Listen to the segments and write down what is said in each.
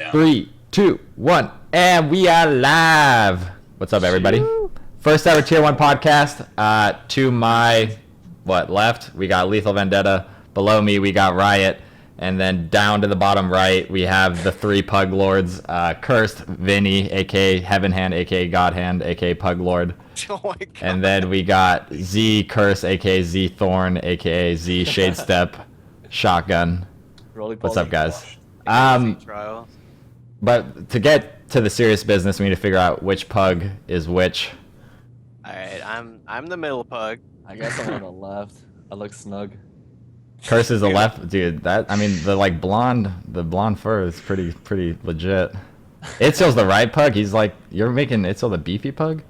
Yeah. 3, 2, 1, and we are live. What's up, everybody? First ever Tier 1 podcast. To my left, we got Lethal Vendetta. Below me, we got Riot. And then down to the bottom right, we have the three Pug Lords. Cursed, Vinny, aka Heavenhand, aka Godhand, aka Pug Lord. Oh my God. And then we got zCurseddd, aka Z Thorn, aka Z Shadestep Shotgun. What's up, guys? But to get to the serious business, we need to figure out which pug is which. Alright, I'm the middle pug. I guess I'm on the left. I look snug. Curse is the left, dude. The blonde fur is pretty legit. Itcial's the right pug. He's like, you're making Itcial the beefy pug.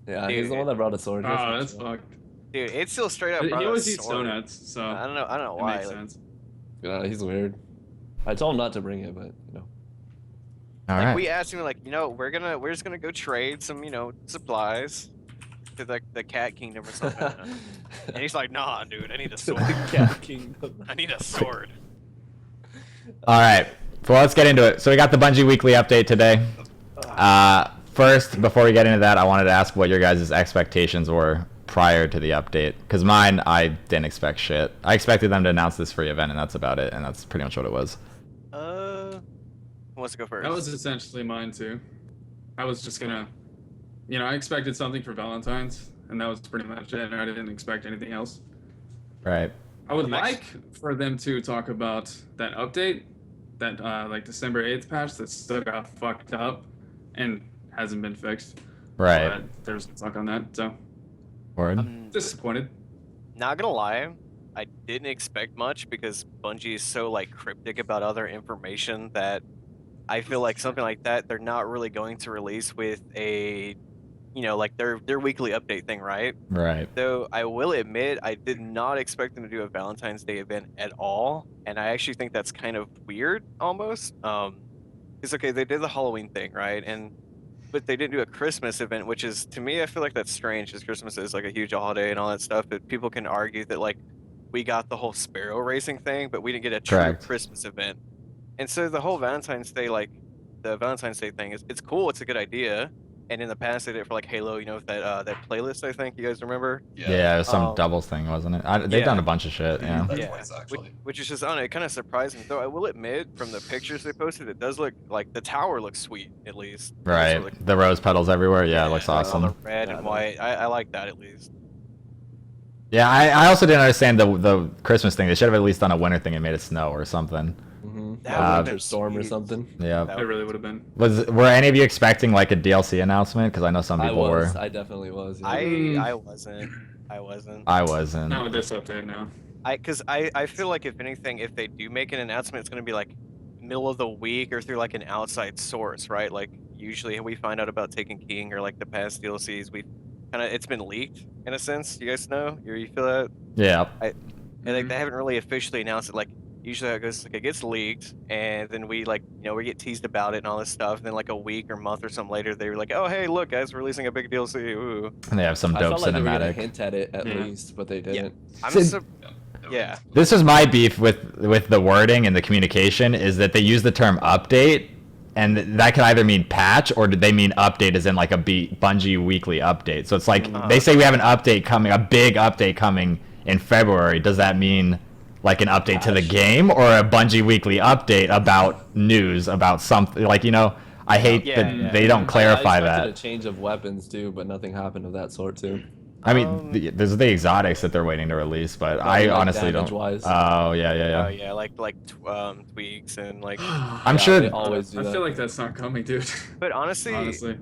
Yeah, Dude, he's the one that brought a sword. Oh, that's fucked. Dude, it's still straight up. He brought always a eats sword. donuts, so I don't know it why. makes Like, sense. Yeah, he's weird. I told him not to bring it, but you know. All like right. we asked him, like, we're just gonna go trade some, supplies to the cat kingdom or something. And he's like, nah, dude, I need a sword. Cat Kingdom. I need a sword. All right. Well, let's get into it. So we got the Bungie weekly update today. First, before we get into that, I wanted to ask what your guys' expectations were prior to the update. Because mine, I didn't expect shit. I expected them to announce this free event, and that's about it. And that's pretty much what it was. Who wants to go first? That was essentially mine too. I was just gonna, I expected something for Valentine's, and that was pretty much it. And I didn't expect anything else. Right. I would like for them to talk about that update, that like December 8th patch that still got fucked up and hasn't been fixed. Right. But there's no talk on that, so Word. disappointed. Not gonna lie, I didn't expect much because Bungie is so like cryptic about other information that I feel like something like that they're not really going to release with a, like their weekly update thing, right? Right. Though I will admit I did not expect them to do a Valentine's Day event at all, and I actually think that's kind of weird almost. It's okay, they did the Halloween thing, right? But they didn't do a Christmas event, which is, to me, I feel like that's strange because Christmas is like a huge holiday and all that stuff. But people can argue that like we got the whole sparrow racing thing, but we didn't get a true Correct. Christmas event. And so the whole Valentine's Day, like the Valentine's Day thing, it's cool. It's a good idea. And in the past, they did it for like Halo, that playlist. I think you guys remember. Yeah, it was some doubles thing, wasn't it? They've done a bunch of shit. Yeah. Which is just, I don't know, it kind of surprised me. Though I will admit, from the pictures they posted, it does look like the tower looks sweet, at least. Right. The rose petals everywhere. Yeah, it looks all awesome. the red and white. I like that at least. Yeah, I also didn't understand the Christmas thing. They should have at least done a winter thing and made it snow or something. Winter storm or something. Yeah. It really would have been. Were any of you expecting like a DLC announcement? Because I know some people were. I definitely was. Yeah. I wasn't. I wasn't. Not with this update now. Because I feel like if anything, if they do make an announcement, it's going to be like middle of the week or through like an outside source, right? Like usually we find out about Taken King or like the past DLCs, it's been leaked in a sense. You guys know? You feel that? Yeah. And like they haven't really officially announced it. Like usually how it goes, like it gets leaked, and then we we get teased about it and all this stuff. And then like a week or month or something later, they were like, "Oh hey, look guys, we're releasing a big DLC." Ooh. And they have some I dope felt like they were gonna cinematic. hint at it at least, but they didn't. Yeah. This is my beef with the wording and the communication is that they use the term update, and that could either mean patch or did they mean update as in like a Bungie weekly update. So it's like they say we have an update coming, a big update coming in February. Does that mean like an update to the game or a Bungie weekly update about news about something? Like, I hate that they don't clarify I that. a change of weapons too, but nothing happened of that sort too. I mean, there's the exotics that they're waiting to release, but I like honestly don't. damage-wise. Oh yeah. Oh yeah, like tweaks and like. I'm Yeah, sure. they always do I that. feel like that's not coming, dude. But honestly, Yeah.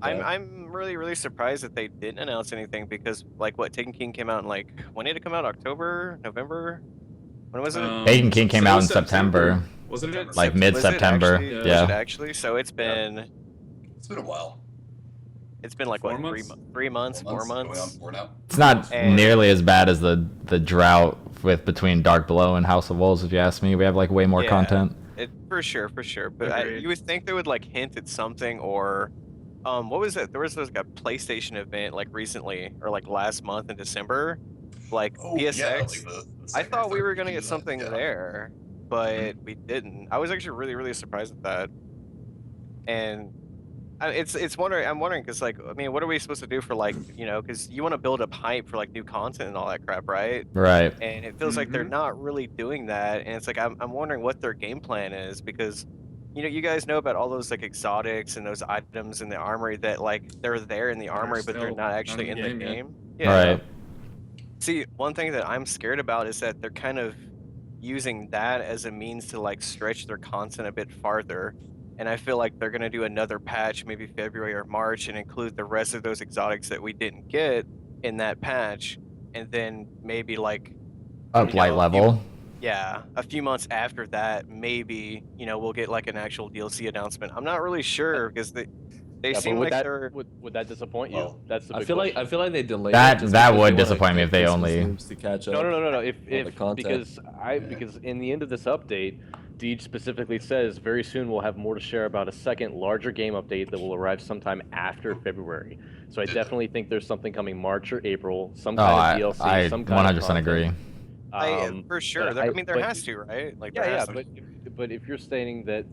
I'm really surprised that they didn't announce anything because like Taken King came out in like, when did it come out? October, November? When was it? Taken King came out in September. Wasn't it? Like mid-September. Was it Yeah. actually? So it's been a while. It's been like 4 what, months? 3 months, 4 Going on months. 4 now. It's not And- nearly as bad as the drought between Dark Below and House of Wolves, if you ask me. We have like way more Yeah. content. For sure. But Agreed. you would think they would like hint at something, or what was it? There was like a PlayStation event like recently or like last month in December, like Oh, PSX. yeah, like the I second thought or we were third gonna get season, something yeah. there, but we didn't. I was actually really surprised at that. And it's wondering. I'm wondering because like I mean, what are we supposed to do for like because you want to build up hype for like new content and all that crap, right? Right. And it feels like they're not really doing that. And it's like I'm wondering what their game plan is because you guys know about all those like exotics and those items in the armory that like they're there in the armory, but they're still not actually not in in the the game game. Yeah. Right. See, one thing that I'm scared about is that they're kind of using that as a means to like stretch their content a bit farther. And I feel like they're going to do another patch, maybe February or March, and include the rest of those exotics that we didn't get in that patch. And then maybe like Up light level. a few months after that, maybe, we'll get like an actual DLC announcement. I'm not really sure because they seem like they're... Would that disappoint you? Well, That's the I big feel question. like they delayed That- it just that because would they wanna disappoint me get if they Christmas only- games to catch up. No. the If content. because in the end of this update, Deej specifically says very soon we'll have more to share about a second larger game update that will arrive sometime after February. So I definitely think there's something coming March or April, some kind of DLC, I some kind 100% of content. agree. for sure. but I mean, there but- has to, right? Like, Yeah, there yeah, has to. but if you're stating that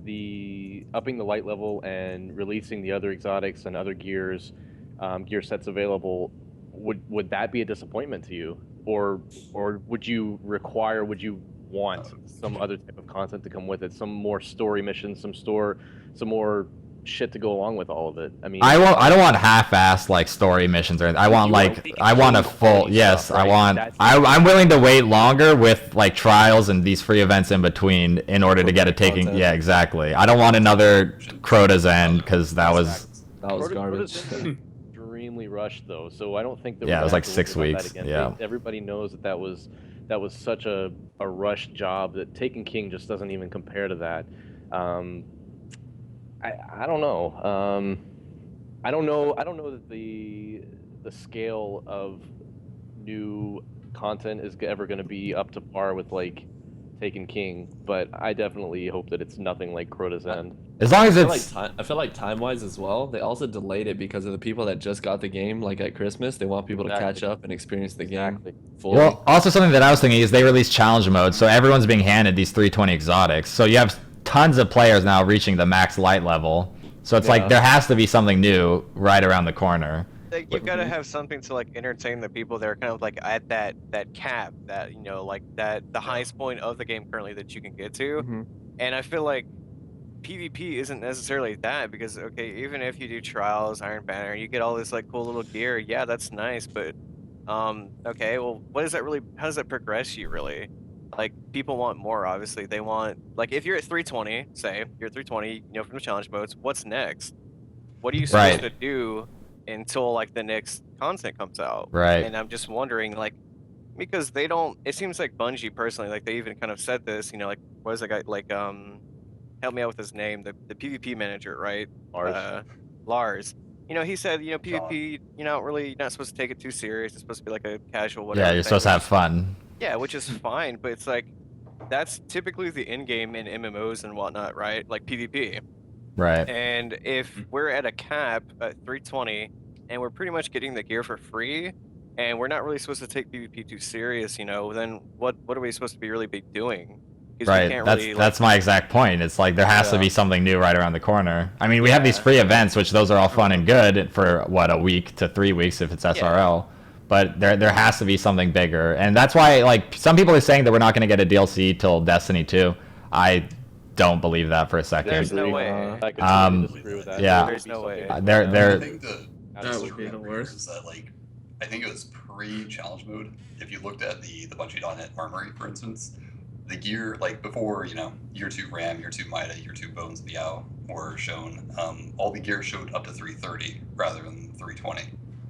upping the light level and releasing the other exotics and other gear sets available, would that be a disappointment to you, or would you want some other type of content to come with it, some more story missions, some more shit to go along with all of it? I mean, I don't want half-assed like story missions or anything. I want a full. Yes, stuff, right? I'm willing to wait longer with like trials and these free events in between in order to get a taking. Content. Yeah, exactly. I don't want another Crota's End because that was garbage. Extremely rushed though, so I don't think that. Yeah, we're it was gonna like have to 6 worry about weeks, that again. yeah. Everybody knows that was such a rushed job that Taken King just doesn't even compare to that. I don't know. I don't know that the scale of new content is ever going to be up to par with like Taken King, but I definitely hope that it's nothing like Crota's End. as long as I it's feel like time-wise as well, they also delayed it because of the people that just got the game, like at Christmas. They want people to catch Exactly. up and experience the game Exactly. fully. well. Also, something that I was thinking is they released challenge mode, so everyone's being handed these 320 exotics. So you have tons of players now reaching the max light level. So it's like there has to be something new right around the corner. Like, you've got to have something to like entertain the people that are kind of like at that cap, that like that the highest point of the game currently that you can get to. Mhm. And I feel like PvP isn't necessarily that, because okay, even if you do trials, Iron Banner, you get all this like cool little gear. Yeah, that's nice, but okay, well, what does that really? How does that progress you really? Like, people want more. Obviously, they want, like, if you're at 320, say you're at 320, from the challenge modes, what's next? What are you supposed to do until like the next content comes out? Right. And I'm just wondering, like, because they don't. It seems like Bungie personally, like, they even kind of said this. Like, what is that guy like? Help me out with his name. The PvP manager, right? Lars. Lars. He said, PvP, you're not supposed to take it too serious. It's supposed to be like a casual whatever. Yeah, you're thing, supposed to which have is- fun. Yeah, which is fine, but it's like, that's typically the end game in MMOs and whatnot, right? Like PvP. Right. And if we're at a cap at 320 and we're pretty much getting the gear for free, and we're not really supposed to take PvP too serious, then what are we supposed to be really be doing? 'Cause we Right. can't That's really, that's my exact point. It's like there has to be something new right around the corner. I mean, we have these free events, which those are all fun and good for a week to 3 weeks if it's SRL. But there has to be something bigger, and that's why like some people are saying that we're not going to get a DLC till Destiny 2. I don't believe that for a second. There's no Agree. way. I completely disagree with that. yeah. There's no way. I They're think the That would be the worst. is that like I think it was pre-challenge mode. If you looked at the Bungie.net armory, for instance, the gear like before, year 2 RAM, year 2 Mida, year 2 Bones Meow were shown. All the gear showed up to 330 rather than 320.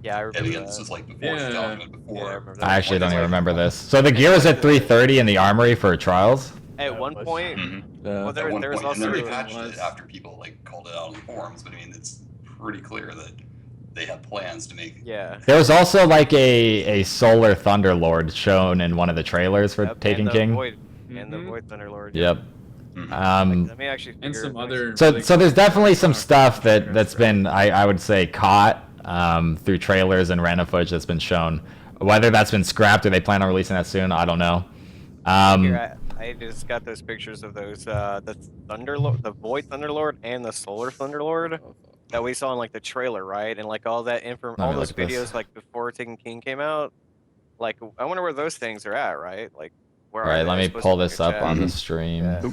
Yeah, I And remember again, that. this was like before Yeah. challenge mode, Yeah, I before. remember that. I actually don't even Like- remember this. So the gear was at 330 in the armory for trials. At one was- point, Mhm. well, At there one was point, and then they also patched was- it after people like called it out on the forums. But I mean, it's pretty clear that they have plans to make. yeah. There was also like a solar thunderlord shown in one of the trailers for Yep, Taken and the King. Void, and the Mhm. Void Thunderlord. Yep. Mhm. Let me actually. And figure- some other. So really there's cool definitely some stuff stuff. that's been I would say caught through trailers and random footage that's been shown. Whether that's been scrapped or they plan on releasing that soon, I don't know. Here, I just got those pictures of those the Thunderlord, the Void Thunderlord, and the Solar Thunderlord that we saw in like the trailer, right? And like all that all me those look at this. videos like before Taken King came out. Like I wonder where those things are at, right? Like where All are right, they? let me Supposed pull to be in this your up chat. on the stream. Yeah.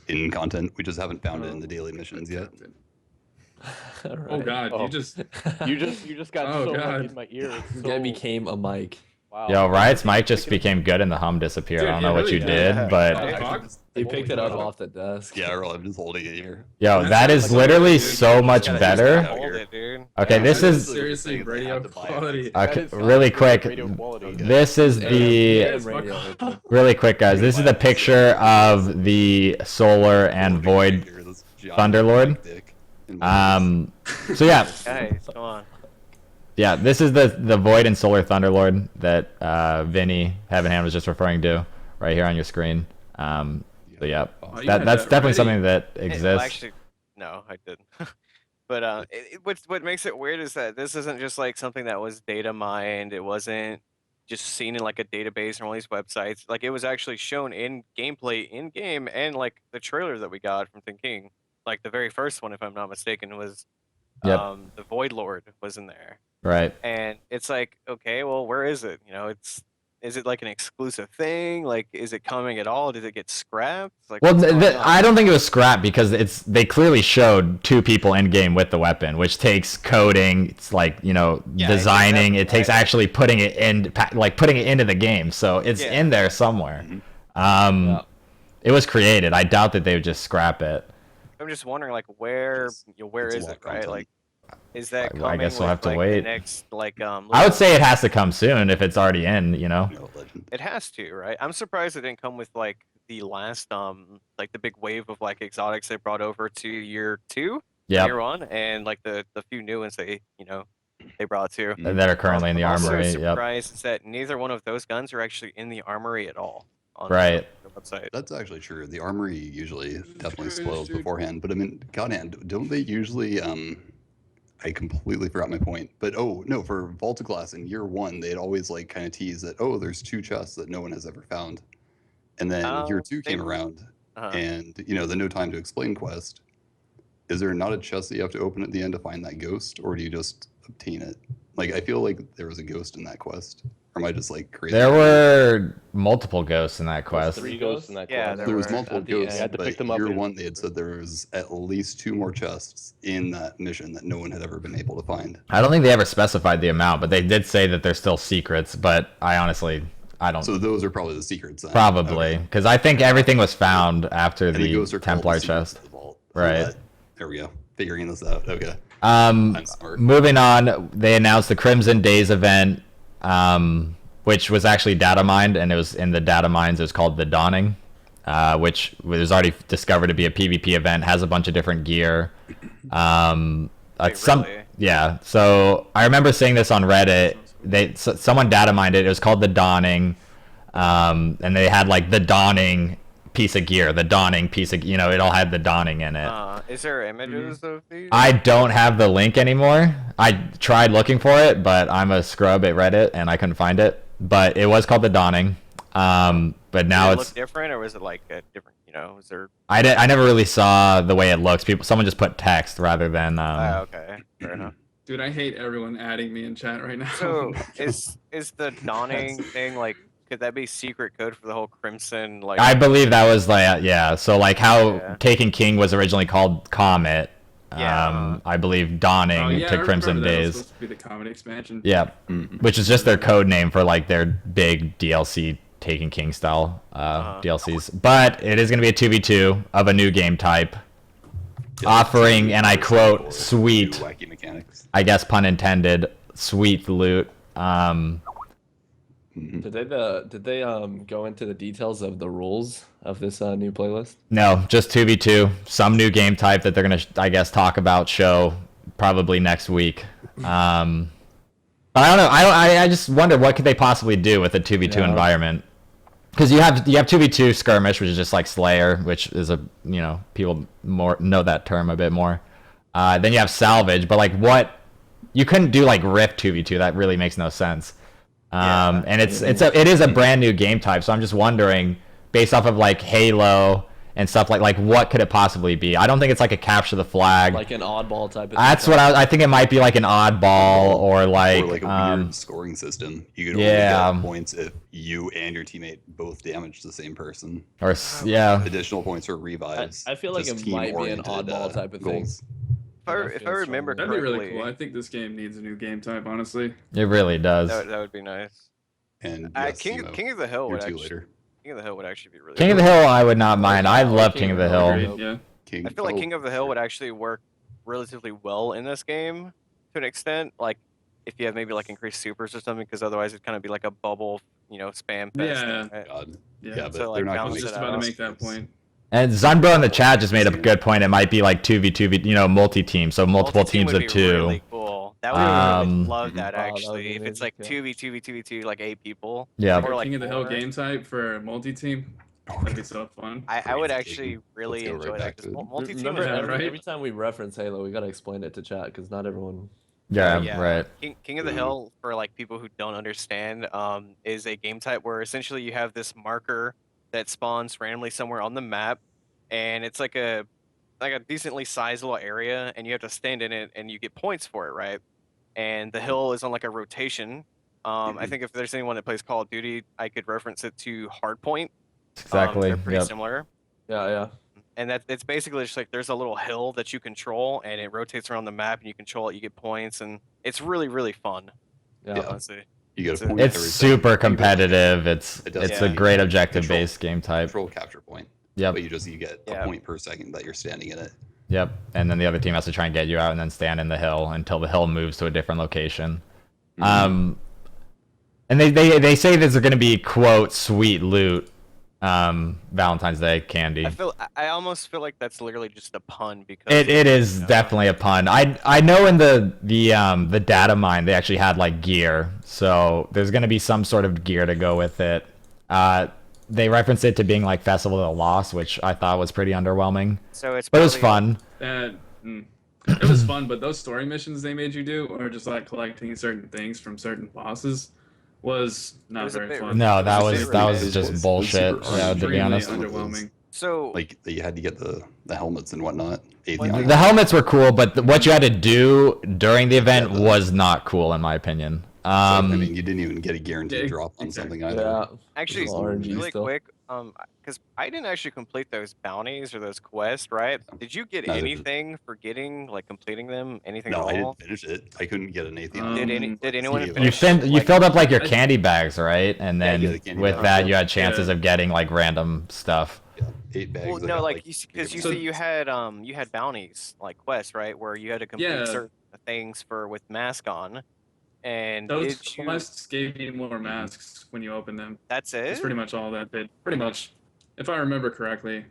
In content, we just haven't found it in the daily missions yet. Oh Right. god, Oh. you just You just got Oh, so God. lucky in my ear. It's You so... guy became a mic. Wow. Yo, Riot's mic just became good and the hum disappeared. Dude, I don't it know what really you did. did, but Oh, Actually, fuck. just- He picked it up Holy off the desk. Yeah, I'm just holding it here. yo, That that sounds is like literally dude. so much Gotta better. hold it, dude. Okay, Yeah. this That is seriously radio quality. That okay. is Really good quick. radio quality. This is Yeah, the it's radio. fuck- really quick, guys. This is the picture of the Solar and Void Thunderlord. So yeah, Guys, come on. yeah. This is the Void and Solar Thunderlord that Vinny Heavenhand was just referring to right here on your screen. So yeah, Oh, you had that's that definitely ready. something that Well, exists. actually, no, I didn't. But what makes it weird is that this isn't just like something that was data mined. It wasn't just seen in like a database or one of these websites. Like it was actually shown in gameplay in game, and like the trailer that we got from Thinking, like the very first one, if I'm not mistaken, was Yep. the Void Lord was in there, Right. and it's like, okay, well, where is it? You know, is it like an exclusive thing? Like, is it coming at all? Did it get scrapped? Like, Well, what's going on? I don't think it was scrap because they clearly showed two people in game with the weapon, which takes coding. It's like Yeah, designing. exactly, It takes right. actually putting it in, like putting it into the game. So it's Yeah. in there somewhere. Yeah. It was created. I doubt that they would just scrap it. I'm just wondering, like, where It's- where it's a is lot it, of right? content. Like, is that I coming guess we'll with, have to like, wait. the next, like, I would little- say it has to come soon if it's already in. You know. No legend. it has to, right? I'm surprised it didn't come with like the last, like the big wave of like exotics they brought over to year 2, Yeah. year 1, and like the few new ones they brought too. That are currently in the I'm armory. also Yep. surprised is that neither one of those guns are actually in the armory at all. On Right. The website. That's actually true. The armory usually definitely true, spoils dude. beforehand. But I mean, Godhand, don't they usually? I completely forgot my point. But oh no, for Vault of Glass in year 1, they'd always like kind of tease that there's 2 chests that no one has ever found. And then year 2 they- came around, Uh-huh. and the No Time to Explain quest. Is there not a chest that you have to open at the end to find that ghost, or do you just obtain it? Like I feel like there was a ghost in that quest. Or am I just like crazy? There were multiple ghosts in that quest. 3 ghosts in that Yeah, quest. There was were multiple at the ghosts, end. You had to but pick them up year in- 1 they had said there was at least 2 more chests in that mission that no one had ever been able to find. I don't think they ever specified the amount, but they did say that they're still secrets. But I honestly, I don't. So those are probably the secrets then. Probably, Okay. because I think everything was found after And the ghosts the are called Templar the secrets chest. of the vault. Right. There we go. Figuring this out. Okay. Um, smart. moving on, they announced the Crimson Days event, which was actually data mined, and it was in the data mines. It was called the Dawning, which was already discovered to be a PvP event. Has a bunch of different gear. Wait, Some really? yeah. So I remember seeing this on Reddit. Someone data mined it. It was called the Dawning, and they had like the Dawning piece of gear, the Dawning piece of it all had the Dawning in it. Is there images of these? I don't have the link anymore. I tried looking for it, but I'm a scrub at Reddit and I couldn't find it. But it was called the Dawning. But now Did it it's look different, or was it like a different? Was there? I never really saw the way it looks. Someone just put text rather than Okay, fair enough. Dude, I hate everyone adding me in chat right now. So is the dawning thing like? Could that be secret code for the whole Crimson? Like, I believe that was like yeah. So like how Yeah. Taken King was originally called Comet. Yeah. I believe Dawning Oh, yeah, I to remember Crimson that was Days. supposed to be the comedy expansion. Yeah, Mhm. which is just their code name for like their big DLC Taken King style DLCs. But it is going to be a 2v2 of a new game type, offering, and I quote, New sweet, wacky mechanics. I guess pun intended, sweet loot. Did they go into the details of the rules of this new playlist? No, just 2v2. Some new game type that they're going to, I guess, talk about, show probably next week. But I don't know. I just wonder what could they possibly do with a 2v2 Yeah. environment. Because you have 2v2 skirmish, which is just like Slayer, which is people more know that term a bit more. Then you have salvage, but like what you couldn't do like Rift 2v2. That really makes no sense. And it is a brand new game type, so I'm just wondering based off of like Halo and stuff like what could it possibly be? I don't think it's like a capture the flag. Like an oddball type of That's thing. what I think it might be, like an oddball or like a weird scoring system. You could only get points if you and your teammate both damage the same person. Or Additional points or revives. I feel like it might be an oddball type of thing. goals. If I remember That'd correctly, be really cool. I think this game needs a new game type, honestly. It really does. that would be nice. And King of the Hill would year two actually. later. King of the Hill would actually be really. King of the Hill, I would not mind. I love King of the Hill. Agreed, yeah. I feel like King of the Hill would actually work relatively well in this game to an extent. Like if you have maybe like increased supers or something, because otherwise it'd kind of be like a bubble, spam fest. Yeah. Right? God. Yeah. Yeah, but So, they're like, not I going was balance just it about to out. make that point. And Zunbro in the chat just made a good point. It might be like 2v2v, multi-team, so multiple Multi-team teams would of be 2. Really cool. That would I would love that Wow, that would actually. be If it's amazing, like yeah. 2v2v2v2, like 8 people. Yeah. Or like King of the Hill more. game type for multi-team. That'd be so fun. I would Crazy actually game. really Let's go enjoy right that back because to it. multi-team Remember, is Yeah, every, right? every time we reference Halo, we gotta explain it to chat because not everyone. Yeah, right. King of the Mhm. Hill, for like people who don't understand, is a game type where essentially you have this marker that spawns randomly somewhere on the map, and it's like a decently sized little area, and you have to stand in it, and you get points for it, right? And the hill is on like a rotation. I think if there's anyone that plays Call of Duty, I could reference it to Hardpoint. Exactly. They're pretty Yep. similar. Yeah. And it's basically just like there's a little hill that you control, and it rotates around the map, and you control it, you get points, and it's really, really fun. Yeah. Honestly. You get a It's a- point It's every super second. competitive. It's It does a Yeah. great objective-based game type. Control capture point. Yep. But you get Yeah. a point per second that you're standing in it. Yep. And then the other team has to try and get you out and then stand in the hill until the hill moves to a different location. And they say there's going to be, quote, sweet loot Valentine's Day candy. I almost feel like that's literally just a pun because It is definitely a pun. I know in the data mine they actually had like gear, so there's gonna be some sort of gear to go with it. They referenced it to being like Festival of the Lost, which I thought was pretty underwhelming, so it's but it was probably- fun. It was fun, but those story missions they made you do, or just like collecting certain things from certain bosses, was It not was a very bit fun. No, It that was was a that bit was just ridiculous. bullshit. It was super Yeah, to be Extremely honest. underwhelming. So Like you had to get the helmets and whatnot. The helmets were cool, but what you had to do during the event was not cool in my opinion. I mean, you didn't even get a guaranteed Yeah, drop on something exactly. either. Yeah. actually, Little RNG really still. quick, because I didn't actually complete those bounties or those quests, right? Did you get Neither did- anything for completing them? Anything No, at I all? didn't finish it. I couldn't get an Atheon. Did anyone You finish? You like- filled up like your candy bags, right? And Yeah, then yeah, the candy with bags. that you had chances Yeah. of getting like random stuff. Yeah, 8 bags. Well, I no, got, like because you So- see, you had bounties like quests, right, where you had to complete Yeah. certain things with mask on, and Those did you? quests gave you more masks when you open them. That's it. That's pretty much all that did. Pretty much, if I remember correctly.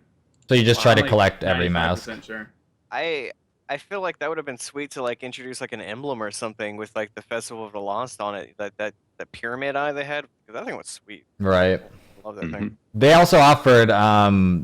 So you just try I'm, to like, collect every 95% mask. Sure. I feel like that would have been sweet to like introduce like an emblem or something with like the Festival of the Lost on it. That pyramid eye they had, because that thing was sweet. Right. I love that thing. They also offered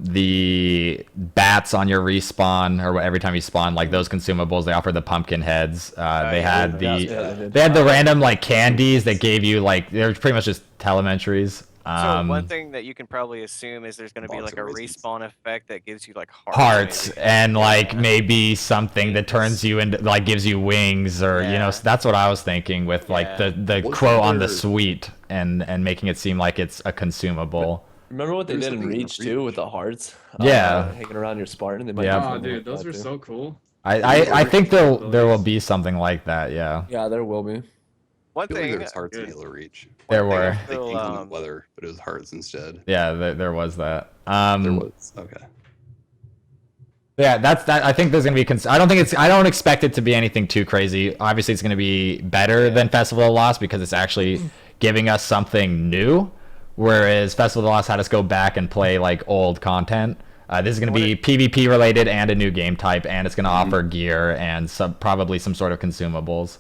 the bats on your respawn or every time you spawn, like those consumables. They offered the pumpkin heads. They had Yeah, they did. they had the random like candies that gave you like they were pretty much just telementaries. So one thing that you can probably assume is there's going to be Box like of a raisins. respawn effect that gives you like hearts maybe. and like maybe something that turns you into like gives you wings or you know Yeah. so that's what I was thinking with like Yeah. the Wasn't quote on the there- suite and making it seem like it's a consumable. Remember what they There's did in something in Reach the too Reach. with the hearts? Yeah. Hanging around your Spartan. They might Yeah. do Oh, something dude, like those that are too. so cool. I think there will be something like that. Yeah, Yeah, there will be. One I feel like thing, there was hearts in Good. Halo Reach. there one thing I were. Like feel, inclement weather, but it was hearts instead. Yeah, there was that. There was. Okay. Yeah, that's that. I think there's gonna be. I don't expect it to be anything too crazy. Obviously, it's gonna be better than Festival of the Lost because it's actually giving us something new. Whereas Festival of the Lost had us go back and play like old content. This is gonna be PvP related and a new game type, and it's gonna offer gear and probably some sort of consumables.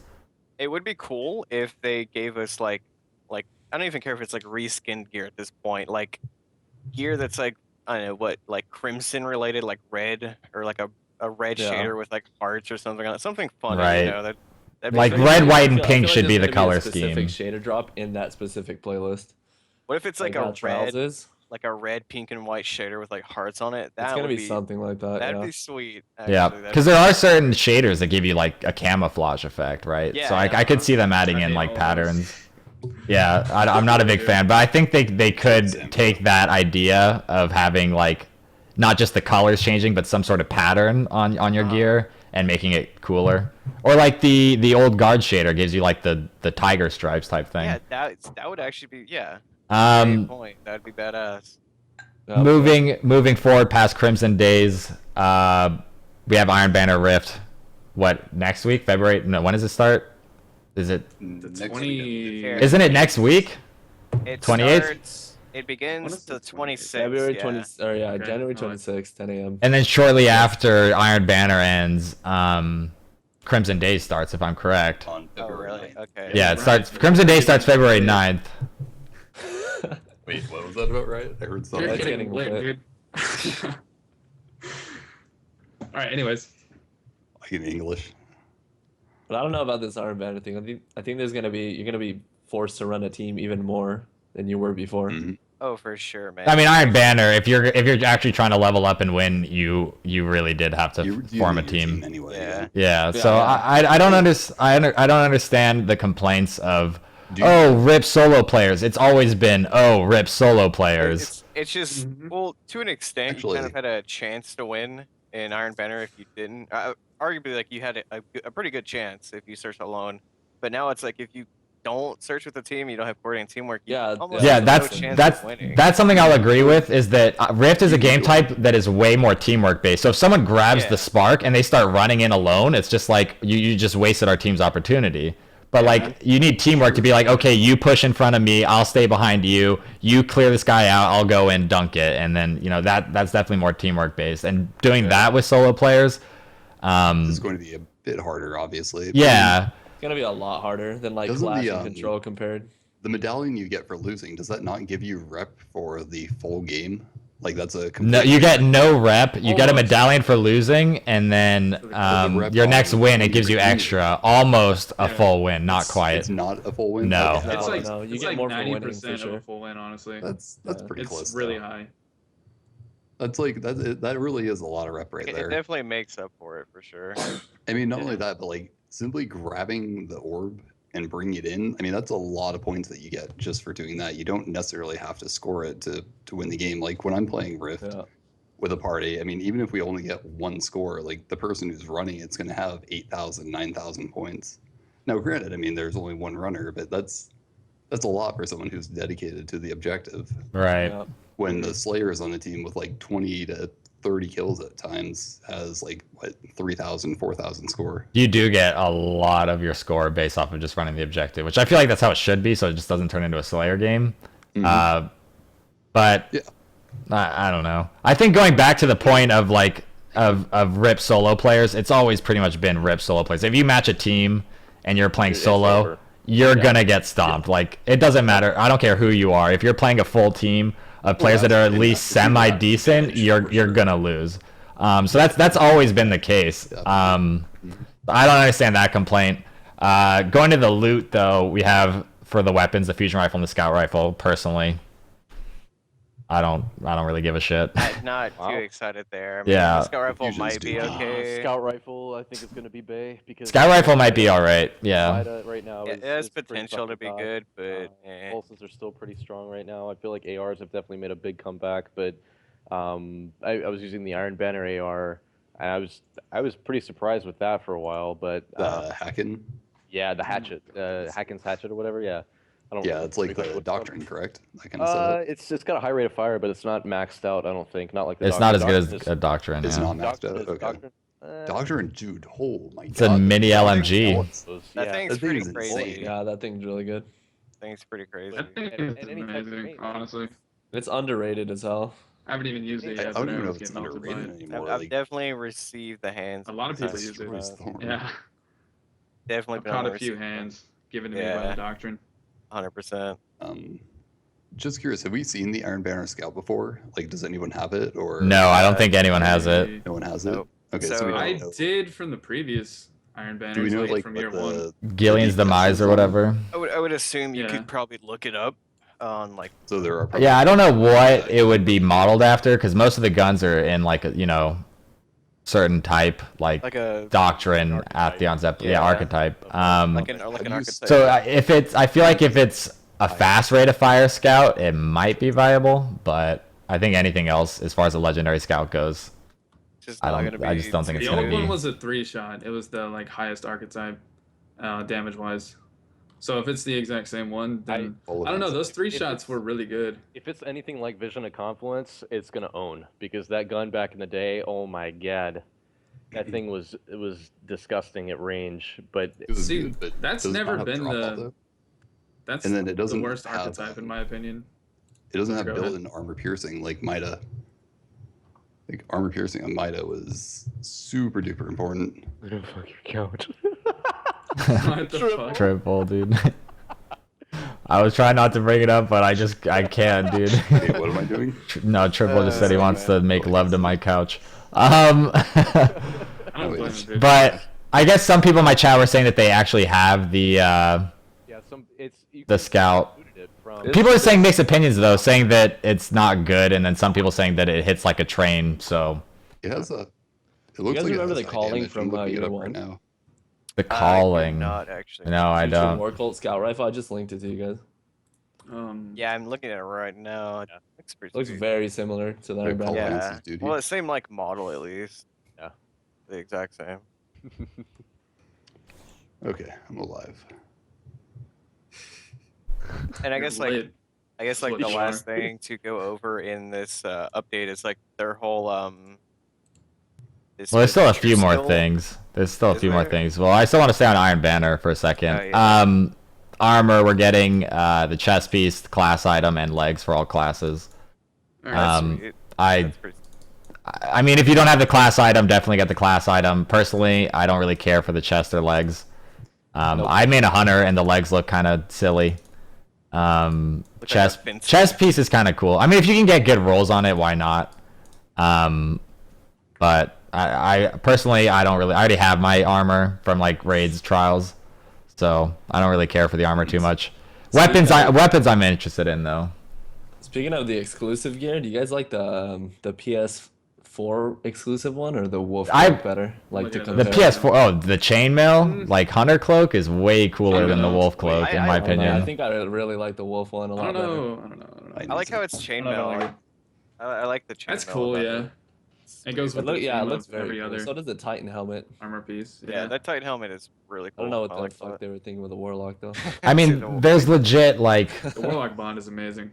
it would be cool if they gave us like I don't even care if it's like reskinned gear at this point, like gear that's like I don't know what, like crimson related, like red or like a red Yeah. shader with like hearts or something on it, something funny, Right. you know, that'd be Like cool. red, white, I and feel pink like should be there's the gonna color a specific scheme. shader drop in that specific playlist. What if it's like how a Trials red? is. like a red, pink, and white shader with like hearts on it. That It's gonna would be something like that. That'd Yeah. be sweet. Yeah, Actually. because there are certain shaders that give you like a camouflage effect, right? So Yeah. I could see them adding I in hate like all those. patterns. Yeah, I'm not a big fan, but I think they could take that idea of having like not just the colors changing, but some sort of pattern on your gear and making it cooler. Or like the old guard shader gives you like the tiger stripes type thing. Yeah, that would actually be great point. That'd be badass. Yeah. Moving forward past Crimson Days, we have Iron Banner Rift. What, next week? February? No, when does it start? Is it? The Next 20. week. Isn't it next week? It 28th? starts. It begins the 26th. February yeah. 20, or yeah, Okay, January I like 26th, 10 a.m. And then shortly after Iron Banner ends, Crimson Days starts, if I'm correct. On Oh February really? 9th. Okay. Yeah, it Right. starts. Crimson Days starts February 9th. Wait, what was that about, right? I heard You're something. That's getting getting lit, lit. dude. All right. Anyways, Like in English. But I don't know about this Iron Banner thing. I think you're gonna be forced to run a team even more than you were before. Mhm. Oh, for sure, man. I mean, Iron Banner. If you're actually trying to level up and win, you really did have to You form a need your team. anyway. Yeah. Yeah. Yeah, So yeah. I don't I don't understand the complaints of Do you- oh rip solo players. It's always been oh rip solo players. It's just well, to an extent, you kind of Actually- had a chance to win in Iron Banner if you didn't. Arguably, like you had a pretty good chance if you searched alone. But now it's like if you don't search with a team, you don't have coordinated teamwork. You Yeah, almost Yeah, have that's no chance that's of winning. that's something I'll agree with. Is that Rift is a game type that is way more teamwork based. So if someone grabs Yeah. the spark and they start running in alone, it's just like you just wasted our team's opportunity. But like you need teamwork to be like, okay, you push in front of me, I'll stay behind you. You clear this guy out, I'll go and dunk it, and then that's definitely more teamwork based. And doing that with solo players, This is going to be a bit harder, obviously. yeah. It's gonna be a lot harder than like Doesn't Clash the, and Control compared. The medallion you get for losing, does that not give you rep for the full game? Like that's a No, complete- you get no rep. You get a Almost. medallion for losing, and then rep your next on win it your gives you team. extra, almost a Yeah. full win, not It's quite. not a full win. No. Like, it's like no, you it's get like more for winning, 90% for of a sure. full win, honestly. that's Yeah. pretty It's close. really though. high. That's like that really is a lot of rep right It there. definitely makes up for it for sure. I mean, not only that, but like simply grabbing the orb and bringing it in. I mean, that's a lot of points that you get just for doing that. You don't necessarily have to score it to win the game. Like when I'm playing Rift Yeah. with a party, I mean, even if we only get one score, like the person who's running it's going to have 8,000, 9,000 points. Now, granted, I mean, there's only one runner, but that's a lot for someone who's dedicated to the objective. Right. Yeah. When the Slayer is on the team with like 20 to 30 kills at times, has like what 3,000, 4,000 score. You do get a lot of your score based off of just running the objective, which I feel like that's how it should be, so it just doesn't turn into a Slayer game. But Yeah. I don't know. I think going back to the point of like of rip solo players, it's always pretty much been rip solo players. If you match a team and you're playing It's solo, over. you're gonna get stomped. Like it doesn't matter. I don't care who you are. If you're playing a full team of players that are at least semi decent, you're gonna lose. So that's always been the case. I don't understand that complaint. Going to the loot though, we have for the weapons the fusion rifle and the scout rifle. Personally, I don't really give a shit. I'm not Wow. too excited there. I mean, Yeah. the Scout Rifle Fusion's might be too much. okay. Scout rifle, I think is going to be Bay because Scout rifle might be all right. Yeah. Mida right now Yeah, is, it has is pretty potential to fucking be top. good, but eh. Pulses are still pretty strong right now. I feel like ARs have definitely made a big comeback, but I was using the Iron Banner AR, and I was pretty surprised with that for a while. But Hacken. yeah, the hatchet, Hacken's hatchet or whatever. Yeah, I don't. Yeah, it's like exactly the what it's called. doctrine, correct? That kind of stuff. It's got a high rate of fire, but it's not maxed out. I don't think. Not like the It's not as Doctrine. good as a doctrine. It's Yeah. not maxed Doctrine out. is Okay. Doctrine. Doctrine, dude. Oh my It's god. a mini that LMG. thing is- Those- That yeah. thing's That thing pretty is crazy. insane. Yeah, that thing's really good. Thing's pretty crazy. I think And- it's and any type of amazing, paint. honestly. It's underrated as hell. I haven't even used it I yet, don't but I even know was if it's getting melted by underrated it. anymore. I've Like, definitely received the hands. A lot of people that's use it. Rose Thorn. Yeah, Definitely I've been caught on a few the hands given to me by Yeah. the Doctrine. 100%. Just curious, have we seen the Iron Banner Scout before? Like, does anyone have it, or No, I don't think anyone has it. no one has Nope. it? Okay, so, So- we don't I know. did from the previous Iron Banners, Do we know like from what year one. the Gillian's demise or whatever. I would assume you Yeah. could probably look it up. on like? So there are. Yeah, I don't know what it would be modeled after, because most of the guns are in like a, certain type, like A doctrine, Atheon, Yeah. archetype. like an archetype. So I feel like if it's a fast rate of fire scout, it might be viable, but I think anything else, as far as a legendary scout goes, Just I not don't. gonna be I just don't think The it's gonna old one be. was a 3-shot. It was the like highest archetype, damage wise. So if it's the exact same one, then I don't know. Those 3 shots were really good. If it's anything like Vision of Confluence, it's gonna own, because that gun back in the day, oh my god, that thing was disgusting at range. But It was See, good, but that's does not never have been dropout, the- though. That's And then it doesn't the worst have, archetype in my opinion. It doesn't have Go ahead. built-in armor piercing like Mida. Like armor piercing on Mida was super duper important. fuck your couch. What the fuck? Triple, dude. I was trying not to bring it up, but I can't, dude. Wait, what am I doing? No, Triple just said he sorry, wants man. to make love to my couch. I don't Oh, blame wait. him, dude. But I guess some people in my chat were saying that they actually have the Yeah, you The can scout. include it from- people are saying mixed opinions though, saying that it's not good, and then some people saying that it hits like a train. So It has a. It looks guys like it remember has the high calling damage. I'm from, looking it either up one? right now. the calling. Not actually. No, I Future don't. War Cult Scout Rifle. I just linked it to you guys. Yeah, I'm looking at it right now. It looks pretty Looks sweet. very similar to the They're Iron Banner. called Yeah. Lances, dude. Well, the same like model at least. Yeah. The exact same. Okay, I'm alive. And I You're guess like lit. the What you last are. thing to go over in this update is like their whole this Well, there's still a few more skill- things. There's still a Is few more there? things. Well, I still want to stay on Iron Banner for a second. Oh, yeah. Armor, we're getting the chest piece, class item, and legs for all classes. All right. Sweet. I That's pretty- I mean, if you don't have the class item, definitely get the class item. Personally, I don't really care for the chest or legs. I main a hunter, and the legs look kind of silly. like a Chest fence. chest piece is kind of cool. I mean, if you can get good rolls on it, why not? But I personally, I don't really. I already have my armor from like raids, trials, so I don't really care for the armor too much. Weapons, I'm interested in though. Speaking of the exclusive gear, do you guys like the PS4 exclusive one or the Wolf I- Cloak better? Like to Look at The compare. PS4, oh, the chainmail, like Hunter Cloak, is way cooler than the Wolf Cloak, in my I don't know. opinion. I think I really like the Wolf one a I lot don't better. know. I don't know. I like how it's I don't know if I like chainmail. it. I like the chainmail. That's cool. about Yeah. it. It goes But with look, the yeah, it theme looks of very every cool. other So does the Titan helmet. armor piece. Yeah, that Titan helmet is really I cool. don't know what the like fuck that. they were thinking with the Warlock though. I mean, there's legit like The Warlock Bond is amazing.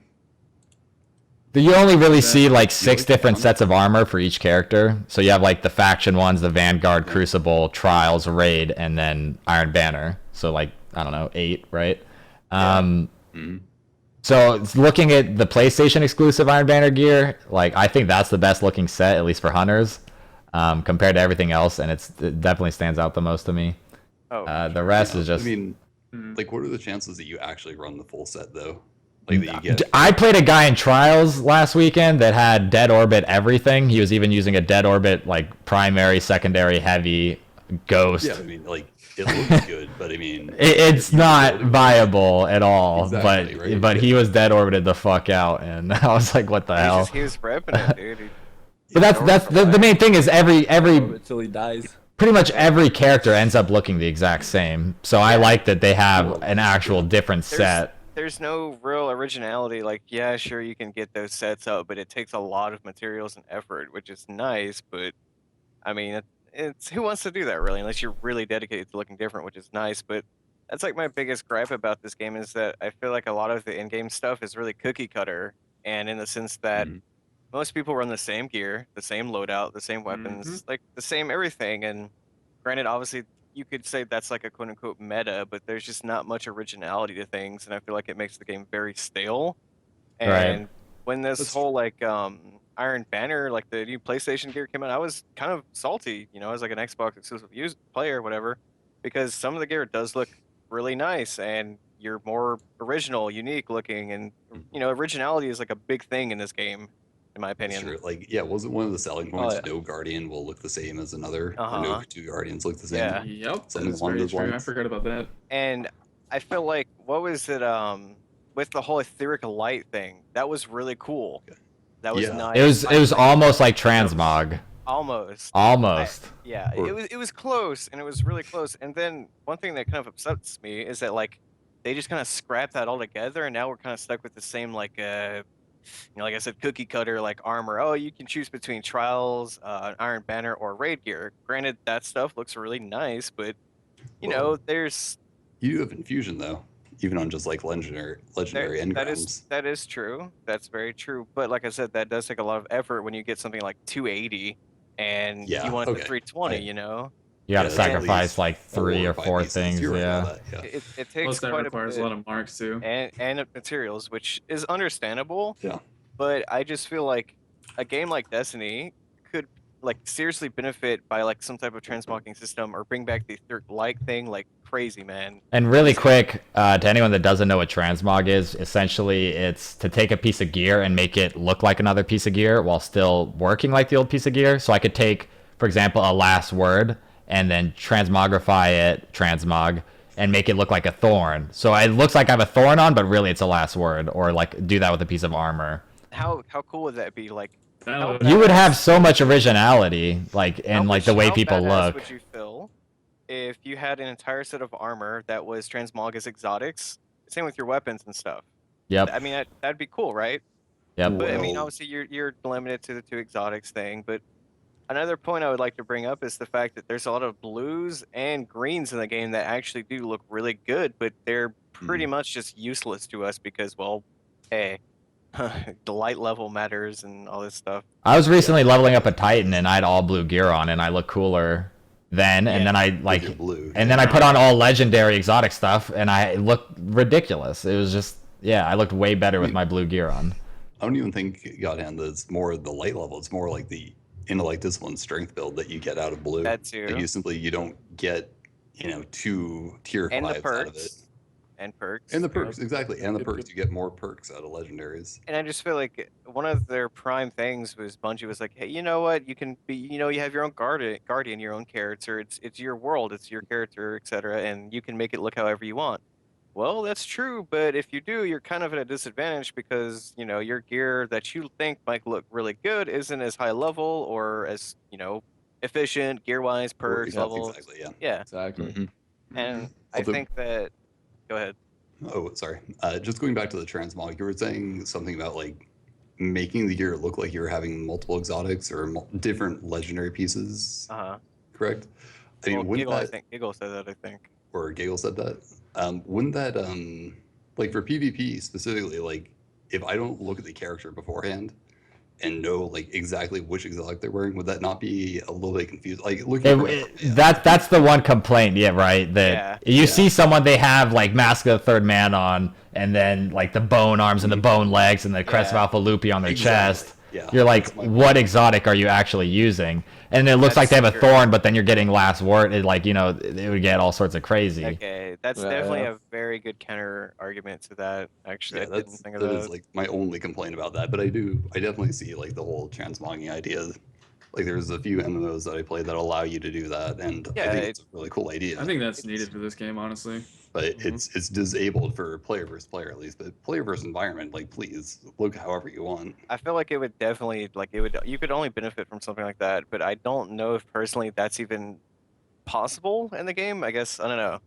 you only really see like You 6 like different Bond? sets of armor for each character. So you have like the faction ones, the Vanguard, Crucible, Trials, Raid, and then Iron Banner. So like I don't know, 8, right? Mhm. So it's looking at the PlayStation exclusive Iron Banner gear, like I think that's the best looking set, at least for hunters, compared to everything else, and it definitely stands out the most to me. Oh, The rest Yeah, is just. I mean, Mhm. like, what are the chances that you actually run the full set though? Like that you get. I played a guy in Trials last weekend that had Dead Orbit everything. He was even using a Dead Orbit like primary, secondary, heavy, Ghost. Yeah, I mean, like it looks good, but I mean, It's not viable at all, Exactly, but right? but he was Dead Orbited the fuck out, and I was like, what the hell? he was repping it, dude. But that's the main thing is every Until he dies. pretty much every character ends up looking the exact same. So I like that they have an actual different set. There's no real originality. Like, yeah, sure, you can get those sets up, but it takes a lot of materials and effort, which is nice. But I mean, it's who wants to do that really, unless you're really dedicated to looking different, which is nice. But that's like my biggest gripe about this game is that I feel like a lot of the in-game stuff is really cookie cutter, and in the sense that Mhm. most people run the same gear, the same loadout, the same weapons, like the same everything. And granted, obviously, you could say that's like a quote unquote meta, but there's just not much originality to things, and I feel like it makes the game very stale. And Right. when this That's whole like Iron Banner, like the new PlayStation gear came out, I was kind of salty, as like an Xbox exclusive player, whatever, because some of the gear does look really nice and you're more original, unique looking, and originality is like a big thing in this game, in my That's opinion. true. Like, yeah, wasn't one of the selling points yeah. no Guardian will look the same as another, or Uh-huh. no 2 Guardians look the same? Yeah. Yep, Something that's along very those true. I lines. forgot about that. And I feel like what was it? with the whole etheric light thing, that was really cool. That was Yeah. nice. It was almost like Transmog. Almost. Almost. Yeah, it was close, and it was really close. And then one thing that kind of upsets me is that like they just kind of scrapped that all together, and now we're kind of stuck with the same like like I said, cookie cutter like armor. Oh, you can choose between trials, iron banner, or raid gear. Granted, that stuff looks really nice, but you know, there's You do have infusion though, even on just like legendary engrams. that is true. That's very true. But like I said, that does take a lot of effort when you get something like 280 and Yeah, you want the okay. 320. You know, You got to Yeah, sacrifice like 3 or 5 4 pieces. things. You're right Yeah. about that, yeah. it takes Plus, that quite requires a a bit lot of marks too. and materials, which is understandable. Yeah. But I just feel like a game like Destiny could like seriously benefit by like some type of transmogging system or bring back the third light thing like crazy, man. And really quick, to anyone that doesn't know what transmog is, essentially it's to take a piece of gear and make it look like another piece of gear while still working like the old piece of gear. So I could take, for example, a last word and then transmogrify it, transmog, and make it look like a thorn. So it looks like I have a thorn on, but really it's a last word, or like do that with a piece of armor. How cool would that be? Like, That how would- You would badass- have so much originality, like in how like the much- way how people badass look. Would you feel if you had an entire set of armor that was transmog as exotics? Same with your weapons and stuff. Yep. I mean, that'd be cool, right? Yep. But I mean, Well- obviously, you're limited to the 2 exotics thing. But another point I would like to bring up is the fact that there's a lot of blues and greens in the game that actually do look really good, but they're pretty much just useless to us because, well, hey, the light level matters and all this stuff. I was recently leveling up a Titan and I had all blue gear on and I look cooler then. And Yeah. then I With like, your blue. and then I put on all legendary exotic stuff and I looked ridiculous. It was just, yeah, I looked way better with my blue gear on. I don't even think Godhand that's more the light level. It's more like the intellect, discipline, strength build that you get out of blue. That too. Like you don't get 2 tier And the 5s out of it. perks. And perks. And the perks, exactly. And the Yep, perks. You get more perks out of legendaries. And I just feel like one of their prime things was Bungie was like, hey, you know what? You can be, you have your own guardian, your own character. It's your world, it's your character, etc. And you can make it look however you want. Well, that's true, but if you do, you're kind of at a disadvantage because your gear that you think might look really good isn't as high level or as efficient gear-wise, perks, levels. Exactly, yeah. Yeah, Exactly. Mhm. and I Although- think that. Go ahead. Oh, sorry. Just going back to the transmog, you were saying something about like making the gear look like you're having multiple exotics or different legendary pieces, Uh-huh. correct? I mean, Well, wouldn't Giggle, I that, think Giggle said that. I think. or Giggle said that, wouldn't that, like for PvP specifically, like if I don't look at the character beforehand and know like exactly which exotic they're wearing, would that not be a little bit confused? Like looking That's the one complaint, yeah, right? That you see someone, they have like Mask of the Third Man on, and then like the bone arms and the bone legs and the Crest of Alpha Lupi on their chest. Yeah, You're like, that's my what exotic are you actually using? And it looks like they have a That's thorn, but then you're getting last word. It would get all sorts of crazy. Okay, that's Yeah, definitely yeah. a very good counter argument to that. Actually, Yeah, I didn't think of that that. is like my only complaint about that. But I definitely see like the whole transmogging idea. Like there's a few MMOs that I play that allow you to do that, and Yeah, I think it's a really cool idea. I think that's needed for this game, honestly. But it's disabled for player versus player at least. But player versus environment, like please look however you want. I feel like it would definitely you could only benefit from something like that, but I don't know if personally that's even possible in the game. I guess I don't know.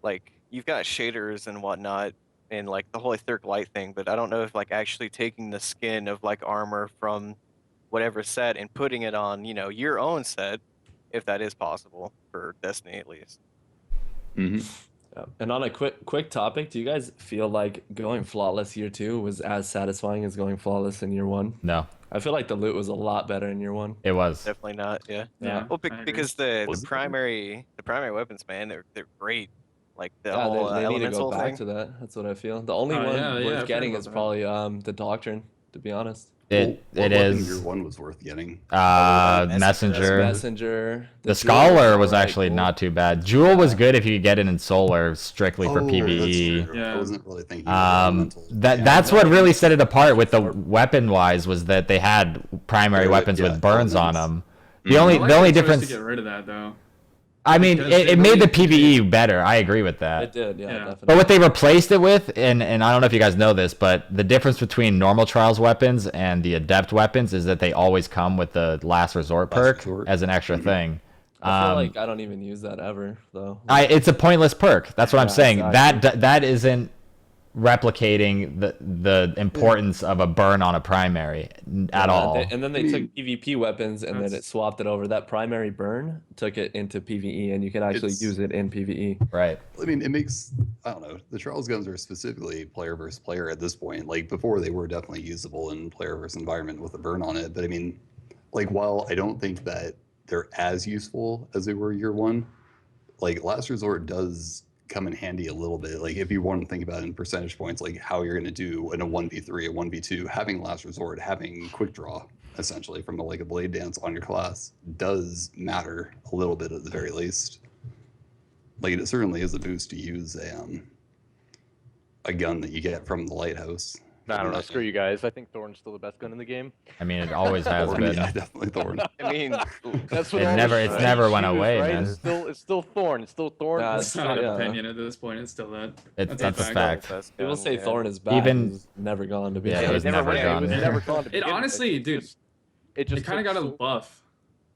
Like you've got shaders and whatnot and like the whole etheric light thing, but I don't know if like actually taking the skin of like armor from whatever set and putting it on, your own set, if that is possible for Destiny at least. Mm-hmm. Yeah. And on a quick topic, do you guys feel like going flawless year 2 was as satisfying as going flawless in year 1? No, I feel like the loot was a lot better in year 1. it was. Definitely not. Yeah. Yeah. Well, I agree. because the Was it? primary weapons, man, they're great. Like the Yeah, whole they need to elemental go back thing. to that. That's what I feel. The only Oh, one yeah, yeah, worth I've getting heard is about probably the Doctrine, to be honest. It Year is. 1 was worth getting. Messenger. Messenger. The Jewel Scholar was alright, actually cool. not too bad. Jewel was good if you could get it in Solar strictly for Oh, PvE. that's true. I Yeah. wasn't really thinking. Of elementals. That's what really set it apart with the weapon wise was that they had primary Yeah, weapons yeah, with burns on elements. them. The I only like the only choice difference to get rid of that though. I mean, Because it they made the really- PvE better. I agree with that. It did, yeah, Yeah. definitely. But what they replaced it with, and I don't know if you guys know this, but the difference between normal Trials weapons and the Adept weapons is that they always come with the Last Resort Last perk Resort. as an extra thing. I feel like I don't even use that ever, though. It's a pointless perk. That's what I'm Yeah, saying. exactly. That isn't replicating the importance of a burn on a primary at all. And then they took PvP weapons and then That's- it swapped it over. That primary burn took it into PvE, and you can actually It's- use it in PvE. Right. I mean, it makes, I don't know, the Trials guns are specifically player versus player at this point. Like, before they were definitely usable in player versus environment with a burn on it. But I mean, like, while I don't think that they're as useful as they were year one, like, Last Resort does come in handy a little bit. Like, if you want to think about it in percentage points, like how you're going to do in a 1v3, a 1v2, having Last Resort, having quick draw, essentially, from a blade dance on your class does matter a little bit at the very least. Like, it certainly is a boost to use a gun that you get from the lighthouse. I don't know. Screw you guys. I think Thorn's still the best gun in the game. I mean, it always has Thorn, been. yeah, definitely Thorn. I mean, That's what It all never- the it's shit never you went choose, away, right? man. It's still Thorn. It's still Thorn. Nah, It's not an Yeah. opinion at this point. It's still that. That's a fact. best People gun, say yeah. Thorn is bad. Even- It's never gone to be. Yeah, Yeah, it was never went- gone. It was never gone to It begin with. honestly, dude, It just it kind of took got a so- buff.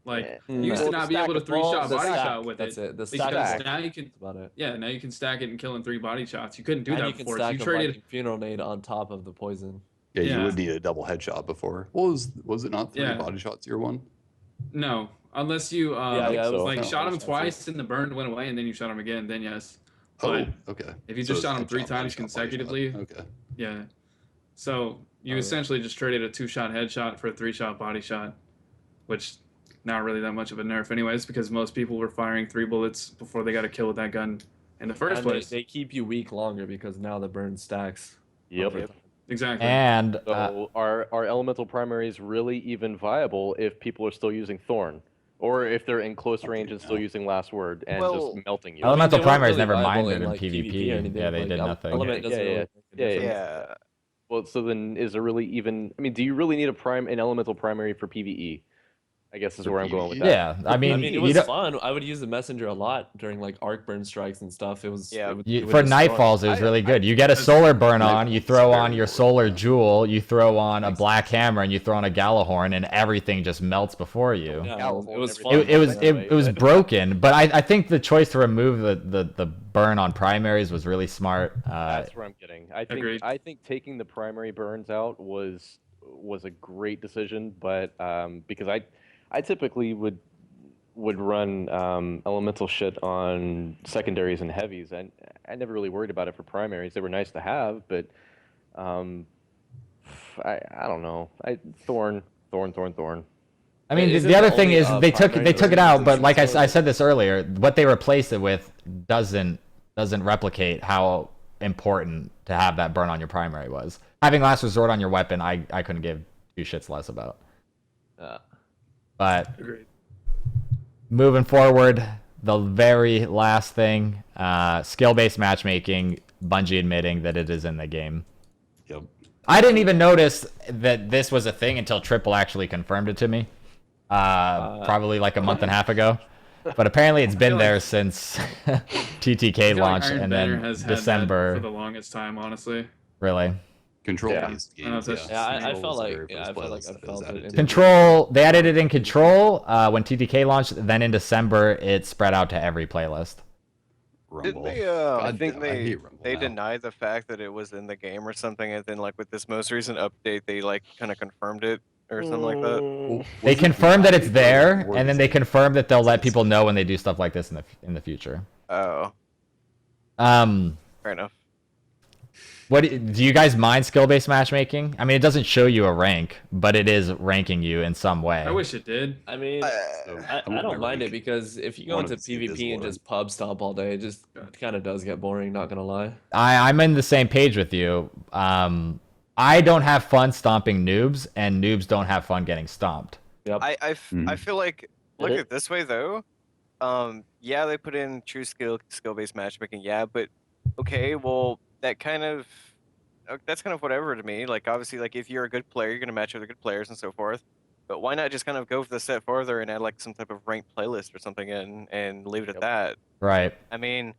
Like, Yeah. you used Well, to not the be able to stack- three-shot the body stack, shot with that's it. The Because stack. now you can, That's about it. yeah, now you can stack it and kill in 3 body shots. You couldn't do And that you can before. stack You a traded. Viking funeral nade on top of the poison. Yeah, you Yeah. would need a double headshot before. Well, was it not 3 Yeah. body shots year one? No, unless you Yeah, it was like no, shot him that's it. twice and the burn went away, and then you shot him again. Then yes. Oh, But okay. if you So just it's shot him 3 headshot, body times shot, body shot. consecutively, Okay. yeah. So you Oh, yeah. essentially just traded a 2-shot headshot for a 3-shot body shot, which not really that much of a nerf, anyways, because most people were firing 3 bullets before they got a kill with that gun in the first And place. they keep you weak longer because now the burn stacks. Yep. over time. Exactly. And So are elemental primaries really even viable if people are still using Thorn? Or if they're in close range and still using Last Word and Well, just melting you? Elemental They weren't primaries really never viable minded in like, PvP. or anything. Yeah, they Like, did nothing. Element doesn't Yeah, really yeah, make a yeah, difference. Yeah. Well, so then is there really even? I mean, do you really need an elemental primary for PvE? I guess is For where I'm going with PvE? that. Yeah, I mean, it you was don't- fun. I would use the messenger a lot during like arc burn strikes and stuff. It was Yeah. it would- You, it would for destroy. Nightfalls, it was I- really good. You get a that's- solar burn on, Nightfall's you throw very on your important, solar yeah. jewel, you throw on a black hammer, and you throw on a Galahorn, and everything just melts before you. Yeah, Galahorn it was and fun. everything. It was broken, but I think the choice to remove the burn on primaries was really smart. That's where I'm getting. Agreed. I think taking the primary burns out was a great decision, but because I typically would run elemental shit on secondaries and heavies, and I never really worried about it for primaries. They were nice to have, but I don't know. Thorn. I mean, Isn't the other the thing only, is they took primary it version out, of but like Itcial? I said this earlier, what they replaced it with doesn't replicate how important to have that burn on your primary was. Having Last Resort on your weapon, I couldn't give 2 shits less about. But Agreed. moving forward, the very last thing, skill-based matchmaking, Bungie admitting that it is in the game. Yep. I didn't even notice that this was a thing until Triple actually confirmed it to me. Probably like a month and a half ago. But apparently it's been feel there like- since I TTK feel like launch Iron and Banner then has had that December. for the longest time, honestly. Really. Control Yeah. based I know, games. that's- Yeah, I Control felt was the like- very yeah, I first felt like playlist I that felt was it added in to. Control, they added it in Control when TTK launched. Then in December, it spread out to every playlist. Rumble. Didn't they? God I think damn, I hate Rumble they now. denied the fact that it was in the game or something, and then like with this most recent update, they like kind of confirmed it or something like that. Well, They was it confirmed that it's denied there, or and then was they it- confirmed that they'll let people know when they do stuff like this in the future. Oh, fair enough. What do you guys mind skill-based matchmaking? I mean, it doesn't show you a rank, but it is ranking you in some way. I wish it did. I mean, So, I want don't my mind it rank. because if you go Want into to see PvP and Visible just pub stomp all day, it just kind of does get boring. Not gonna lie. I'm in the same page with you. I don't have fun stomping noobs, and noobs don't have fun getting stomped. Yep. I Mhm. feel like look Mhm. at it this way though. Yeah, they put in true skill-based matchmaking. Yeah, but okay, well that's kind of whatever to me. Like obviously, like if you're a good player, you're gonna match other good players and so forth. But why not just kind of go for the step further and add like some type of ranked playlist or something in and leave it at that? Right. I mean,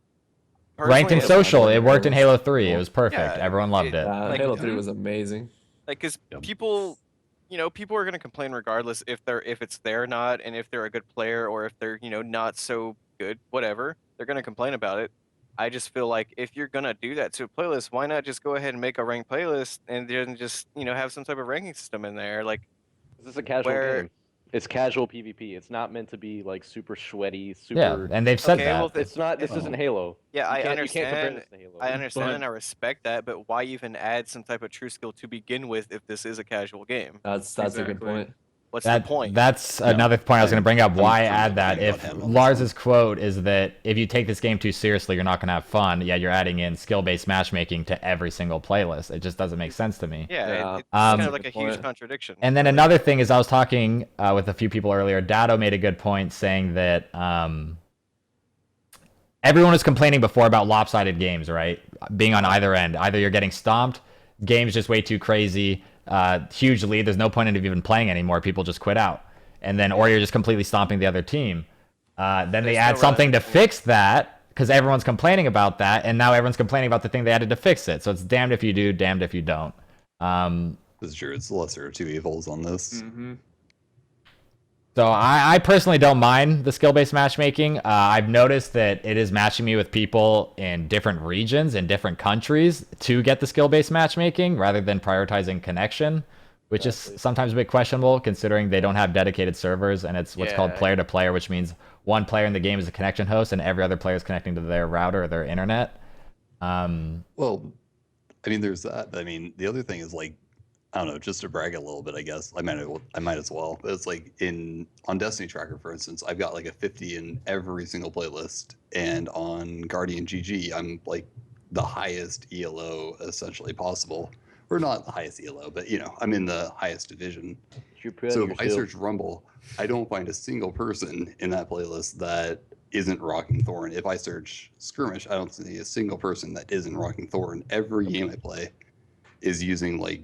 Ranked and personally, social. It worked in Halo 3. It was perfect. Yeah, Everyone loved it. Like, Halo 3 was amazing. like, because Yep. people, people are gonna complain regardless if it's there or not, and if they're a good player or if they're not so good, whatever. They're gonna complain about it. I just feel like if you're gonna do that to a playlist, why not just go ahead and make a ranked playlist and then just have some type of ranking system in there, like. This is a casual Where- game. It's casual PvP. It's not meant to be like super sweaty, super. Yeah, and they've said Okay, that. well, It's not. This isn't Halo. Yeah, I You can't understand. compare this to Halo. I understand But- and I respect that, but why even add some type of true skill to begin with if this is a casual game? That's a good Exactly. point. What's That, the point? That's Yeah. another point I was going to bring up. Why I'm add that? complaining If about him on Lars's quote is that if you take this game too seriously, you're not going to have fun. Yeah, you're adding in skill-based matchmaking to every single playlist. It just doesn't make sense to me. Yeah, Yeah. it's kind Um, of like a Good huge point. contradiction. And then another thing is I was talking with a few people earlier. Dado made a good point saying that everyone was complaining before about lopsided games, right? Being on either end. Either you're getting stomped, game's just way too crazy, huge lead, there's no point in even playing anymore, people just quit out. And then, or you're just completely stomping the other team. Then they There's add no something to reliability. fix that, because everyone's complaining about that, and now everyone's complaining about the thing they added to fix it. So it's damned if you do, damned if you don't. This is true. It's the lesser of two evils on this. Mm-hmm. So I personally don't mind the skill-based matchmaking. I've noticed that it is matching me with people in different regions, in different countries, to get the skill-based matchmaking rather than prioritizing connection, which is sometimes a bit questionable considering they don't have dedicated servers, and it's what's called Yeah. player-to-player, which means one player in the game is a connection host and every other player is connecting to their router or their internet. Well, I mean, there's that. I mean, the other thing is like, I don't know, just to brag a little bit, I guess. I might as well. But it's like on Destiny Tracker, for instance, I've got like a 50 in every single playlist, and on Guardian GG, I'm like the highest ELO essentially possible. Or not the highest ELO, but I'm in the highest division. So if I search Rumble, I don't find a single person in that playlist that isn't rocking Thorn. If I search Skirmish, I don't see a single person that isn't rocking Thorn. Every game I play is using like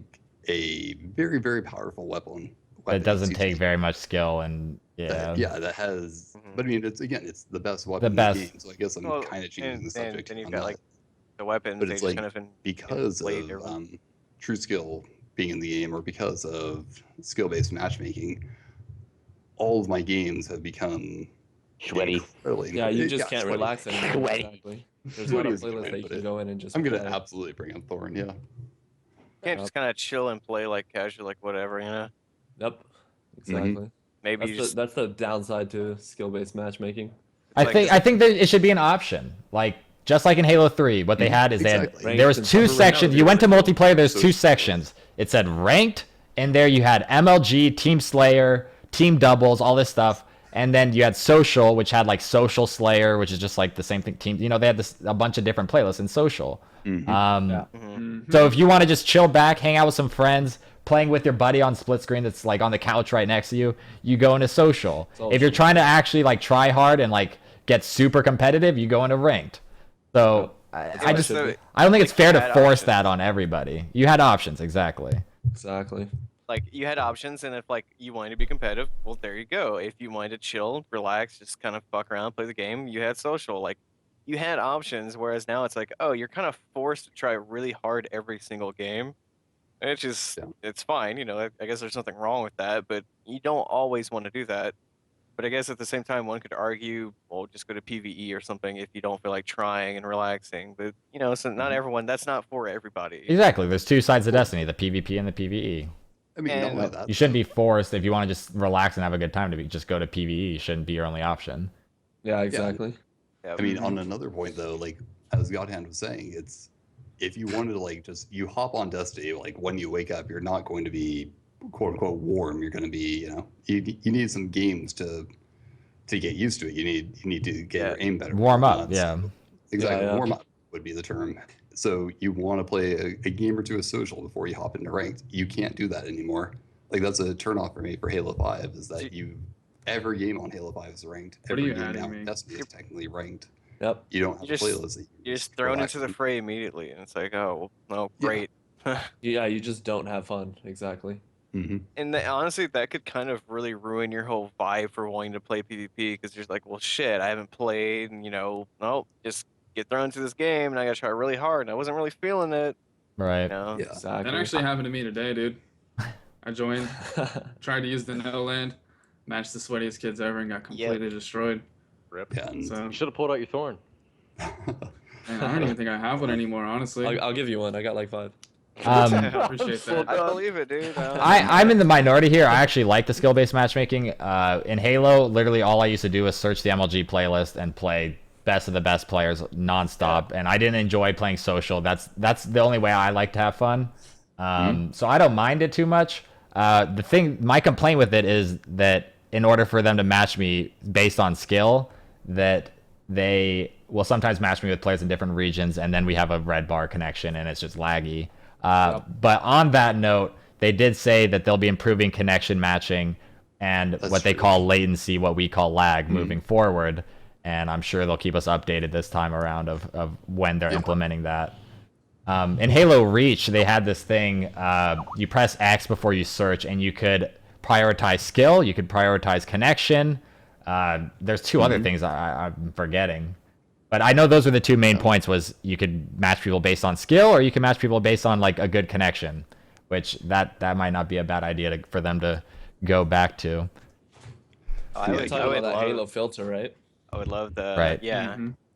a very, very powerful weapon. It doesn't It's take using- very much skill, and yeah. that has. Mhm. But I mean, it's the best weapon best. in the game. So I guess I'm Well, kind of changing the subject. and you've on got that. like the weapons. But They it's just like kind of been because played of true skill being in the game, or because of skill-based matchmaking, all of my games have become Sweaty. incredibly- Yeah, you just can't sweaty. relax anymore. Sweaty. Exactly. There's not Sweaty a is the playlist way that you to can put go in and just I'm gonna play. absolutely bring up Thorn. Yeah. can't just kind of chill and play like casual, like whatever, Yep. Exactly. Maybe you just That's the downside to skill-based matchmaking. I like- think that it should be an option. Like just like in Halo 3, what they had is Exactly. there was Ranked two and sections. super You went to ranked. multiplayer, there's So- two sections. It said ranked, and there you had MLG, Team Slayer, Team Doubles, all this stuff. And then you had social, which had like Social Slayer, which is just like the same thing. Team, they had a bunch of different playlists in social. Mhm. Yeah. Mm-hmm. So if you want to just chill back, hang out with some friends, playing with your buddy on split screen that's like on the couch right next to you, you go into social. If you're trying to actually like try hard and like get super competitive, you go into ranked. So I just don't think like it's fair you to had force options. that on everybody. You had options, exactly. Exactly. like you had options, and if like you wanted to be competitive, well, there you go. If you wanted to chill, relax, just kind of fuck around, play the game, you had social. Like you had options, whereas now it's like, oh, you're kind of forced to try really hard every single game. And it's just, it's fine, I guess there's nothing wrong with that, but you don't always want to do that. But I guess at the same time, one could argue, well, just go to PvE or something if you don't feel like trying and relaxing. But so not everyone. That's not for everybody. Exactly. There's two sides of Destiny: the PvP and the PvE. I mean, not And- only that. You shouldn't be forced if you want to just relax and have a good time to just go to PvE. It shouldn't be your only option. Yeah, exactly. Yeah, I mean, on another point though, like as Godhand was saying, it's if you wanted to like just you hop on Destiny, like when you wake up, you're not going to be quote unquote warm. You're going to be, you need some games to get used to it. You need to get your aim better. Warm up, whatnot. yeah. So, exactly. Yeah. Warm up would be the term. So you want to play a game or two of social before you hop into ranked. You can't do that anymore. Like that's a turnoff for me for Halo 5 is that every game on Halo 5 is ranked. What are Every you game adding now me? Destiny is technically ranked. Yep. You don't have You a just- playlist. That you're just thrown relax into the and- fray immediately, and it's like, oh, well, no, Yeah. great. Yeah, you just don't have fun. Exactly. And honestly, that could kind of really ruin your whole vibe for wanting to play PvP because you're like, well, shit, I haven't played, and just get thrown into this game, and I gotta try really hard, and I wasn't really feeling it. Right. Yeah. Exactly. That actually happened to me today, dude. I joined, tried to use the no land, matched the sweatiest kids ever, and got completely destroyed. Rip. Yeah. And So You should have pulled out your thorn. man, I don't even think I have one anymore, honestly. I'll give you one. I got like 5. I appreciate that. I believe it, dude. I'm in the minority here. I actually like the skill-based matchmaking. In Halo, literally all I used to do was search the MLG playlist and play best of the best players nonstop. And I didn't enjoy playing social. That's the only way I like to have fun. So I don't mind it too much. My complaint with it is that in order for them to match me based on skill, that they will sometimes match me with players in different regions, and then we have a red bar connection, and it's just laggy. But on that note, they did say that they'll be improving connection matching and what they call latency, what we call lag, moving forward. And I'm sure they'll keep us updated this time around of when they're implementing that. In Halo Reach, they had this thing, you press X before you search, and you could prioritize skill, you could prioritize connection. There's two other things I'm forgetting. But I know those were the two main points, was you could match people based on skill, or you can match people based on like a good connection, which that might not be a bad idea for them to go back to. I would Talking about that love, Halo filter, right? I would love the Right.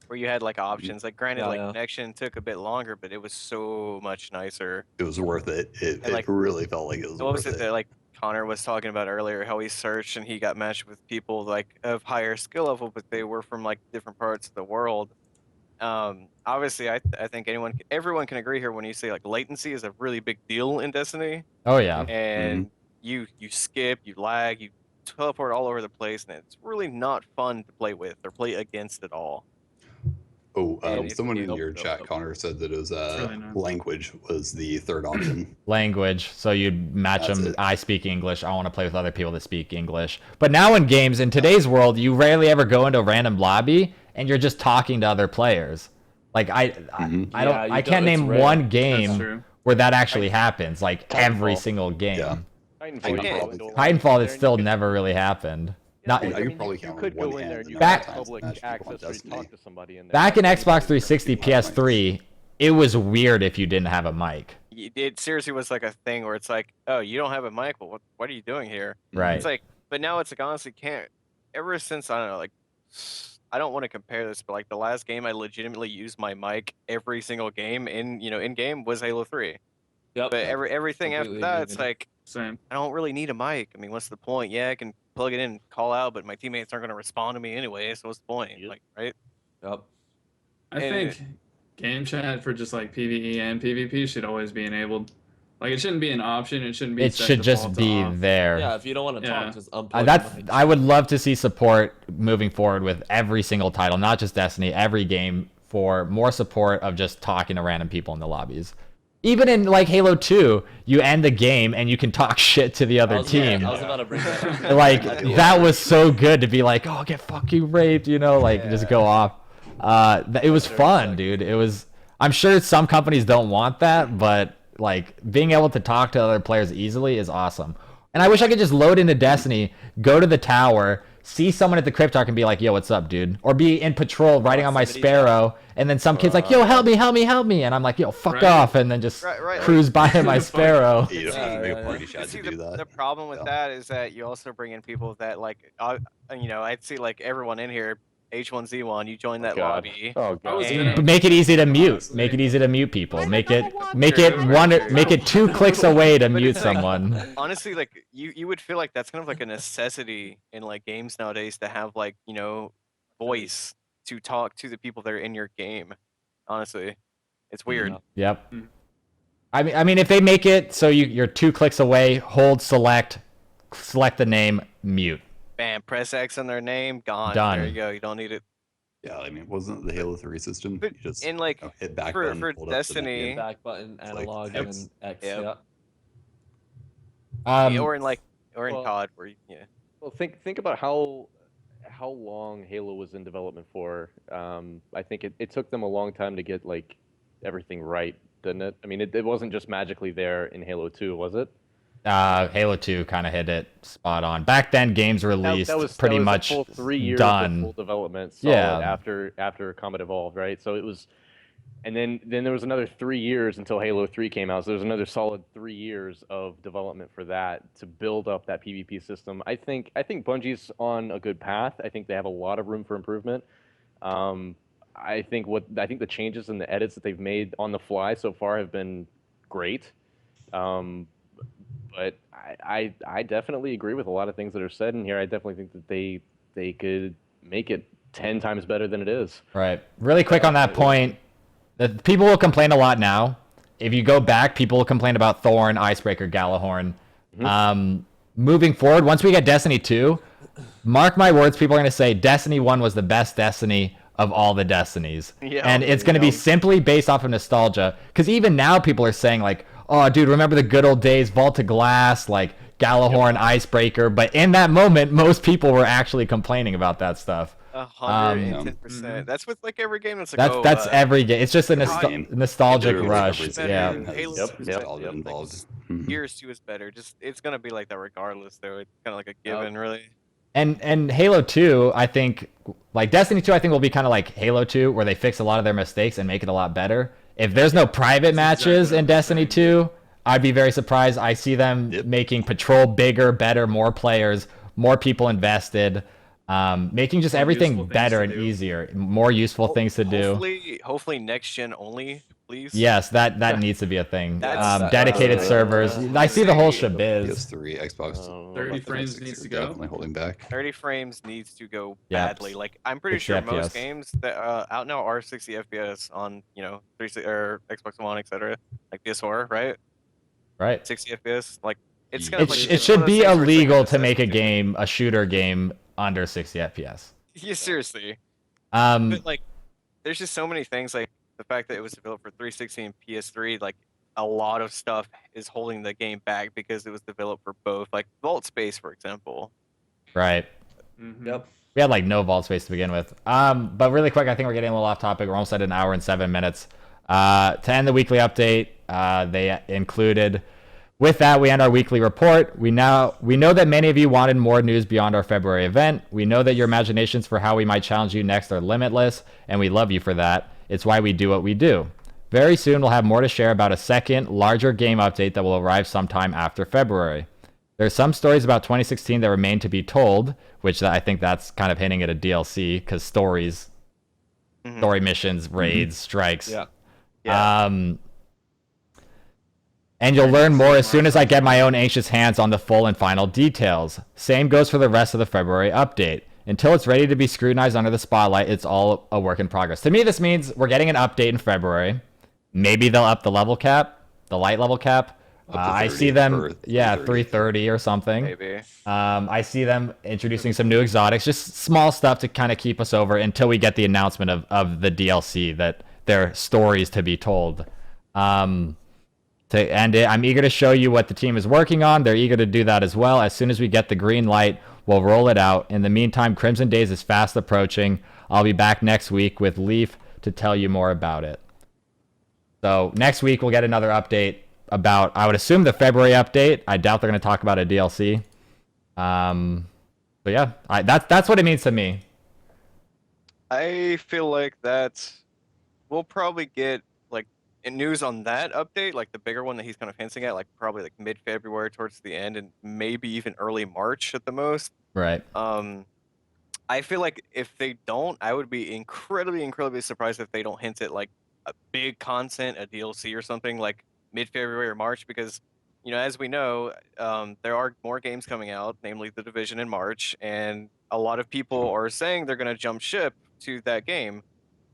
where you had like options. Like granted, Yeah, like yeah. connection took a bit longer, but it was so much nicer. it was worth it. It like- really felt like it was What worth was it that like Connor was talking about earlier? How he searched and he got matched with people like of higher skill level, but they were from like different parts of the world. Obviously, I think everyone can agree here when you say like latency is a really big deal in Destiny, Oh yeah. and you skip, you lag, you teleport all over the place, and it's really not fun to play with or play against at all. Oh, And someone in nope, your nope, chat, nope. Connor, said that it was really not. language was the third option. Language. So you'd match That's them. it. I speak English. I want to play with other people that speak English. But now in games, in today's world, you rarely ever go into a random lobby and you're just talking to other players. Like I can't name rare. one That's game true. where that actually happens. Like every single game. Yeah. Titanfall, it still never really happened. Not I could probably count you could on one go in hand there and the you amount Back- have of times public I matched people on access where you Destiny. talk to somebody in there. back in Xbox 360, PS3, it was weird if you didn't have a mic. It seriously was like a thing where it's like, oh, you don't have a mic. Well, what are you doing here? Right. It's like, but now it's like honestly can't. Ever since I don't know, like, I don't want to compare this, but like the last game I legitimately used my mic every single game in game was Halo 3. Yep. But everything after Completely that, agree, it's man. like Same. I don't really need a mic. I mean, what's the point? Yeah, I can plug it in, and call out, but my teammates aren't going to respond to me anyway. So what's the point? Yep. Like, right? Yep. I And- think game chat for just like PvE and PvP should always be enabled. Like it shouldn't be an option. It shouldn't be. It set should just default to be off. there. Yeah, if you don't want to Yeah. talk, just unplug That's the mic. I would love to see support moving forward with every single title, not just Destiny, every game, for more support of just talking to random people in the lobbies. Even in like Halo 2, you end the game and you can talk shit to the other team. I was about to bring that up. Like that was so good to be like, oh, get fucking raped, like just go off. It was fun, dude. It was. I'm sure some companies don't want that, but like being able to talk to other players easily is awesome. And I wish I could just load into Destiny, go to the tower, see someone at the crypt arc and be like, yo, what's up, dude? Or be in patrol riding on my Sparrow, and then some kid's like, yo, help me, help me, help me. And I'm like, yo, fuck Right. off, and then just Right. cruise by in my Sparrow. You don't Yeah, need to make yeah, a party yeah. chat See, to do that. the problem with Yeah. that is that you also bring in people that like, I'd see like everyone in here, H1Z1, you join that God. lobby. Oh I was god. gonna- But make it easy to mute. Honestly. Make it easy to mute people. Make it True. make it 2 clicks away to But mute it's like- someone. Honestly, like you would feel like that's kind of like a necessity in like games nowadays to have like voice to talk to the people that are in your game. Honestly, it's weird. Yep. Mm. I mean, if they make it so you're 2 clicks away, hold select the name, mute. Bam, press X on their name, gone. Done. There you go. You don't need it. Yeah, I mean, wasn't it the Halo 3 system? But You just in like hit back for- button, for hold up to the Destiny- menu. Back button, like- analog, Yep. and then X. Yep. Yeah. or in well- COD where yeah. Well, think about how long Halo was in development for. I think it took them a long time to get like everything right, didn't it? I mean, it wasn't just magically there in Halo 2, was it? Halo 2 kind of hit it spot on. Back then, games released pretty that was much a full 3 years done. of full development solid Yeah. after Combat Evolved, right? So it was, and then there was another 3 years until Halo 3 came out. So there was another solid 3 years of development for that to build up that PvP system. I think Bungie's on a good path. I think they have a lot of room for improvement. I think the changes and the edits that they've made on the fly so far have been great. But I definitely agree with a lot of things that are said in here. I definitely think that they could make it 10 times better than it is. Right. Really quick on that point, that people will complain a lot now. If you go back, people will complain about Thorn, Icebreaker, Galahorn. Moving forward, once we get Destiny 2, mark my words, people are going to say Destiny 1 was the best Destiny of all the Destinies. Yeah, and it's going to be simply based off of nostalgia. Because even now people are saying like, oh, dude, remember the good old days, Vault of Glass, like Galahorn, Icebreaker. But in that moment, most people were actually complaining about that stuff. 110%. That's with like every game. That's like That's every game. It's just a nostalgic Literally rush. every Yeah. game has Halo nostalgia involved. Gears 2 is better. Just it's gonna be like that regardless, though. It's kind of like a given, really. And Halo 2, I think, like Destiny 2, I think will be kind of like Halo 2, where they fix a lot of their mistakes and make it a lot better. If there's no private matches in Destiny 2, I'd be very surprised. I see them making Patrol bigger, better, more players, more people invested, making just everything better and easier, more useful things to do. Hopefully next gen only, please. Yes, that needs to be a thing. That's- Dedicated servers. I see the whole shabiz. PS3, Xbox. 30 frames needs to go. Definitely holding back. 30 frames needs to go Yeah. badly. Like I'm pretty 60 sure FPS. most games that out now are 60 FPS on 360 or Xbox One, etc. Like PS4, right? Right. 60 FPS. Like it's It, gonna. sh- Like, it it's one should of those be things where it's like illegal a to make a necessity. game, a shooter game, under 60 FPS. Yeah, seriously. Um, But like, there's just so many things. Like the fact that it was developed for 360 and PS3. Like a lot of stuff is holding the game back because it was developed for both. Like Vault Space, for example. right. Yep. We had like no vault space to begin with. But really quick, I think we're getting a little off topic. We're almost at an hour and 7 minutes. To end the weekly update, they included. With that, we end our weekly report. We know that many of you wanted more news beyond our February event. We know that your imaginations for how we might challenge you next are limitless, and we love you for that. It's why we do what we do. Very soon, we'll have more to share about a second, larger game update that will arrive sometime after February. There's some stories about 2016 that remain to be told, which I think that's kind of hinting at a DLC, because story missions, raids, strikes. Yeah. And you'll learn more as soon as I get my own anxious hands on the full and final details. Same goes for the rest of the February update. Until it's ready to be scrutinized under the spotlight, it's all a work in progress. To me, this means we're getting an update in February. Maybe they'll up the level cap, the light level cap. I see them, 330 or something. Maybe. I see them introducing some new exotics, just small stuff to kind of keep us over until we get the announcement of the DLC, that there are stories to be told. I'm eager to show you what the team is working on. They're eager to do that as well. As soon as we get the green light, we'll roll it out. In the meantime, Crimson Days is fast approaching. I'll be back next week with Leaf to tell you more about it. So next week, we'll get another update about, I would assume, the February update. I doubt they're going to talk about a DLC. But yeah, that's what it means to me. I feel like we'll probably get like news on that update, like the bigger one that he's kind of hinting at, like probably like mid-February towards the end, and maybe even early March at the most. Right. I feel like if they don't, I would be incredibly surprised if they don't hint at like a big content, a DLC or something like mid-February or March, because as we know, there are more games coming out, namely The Division in March, and a lot of people are saying they're going to jump ship to that game.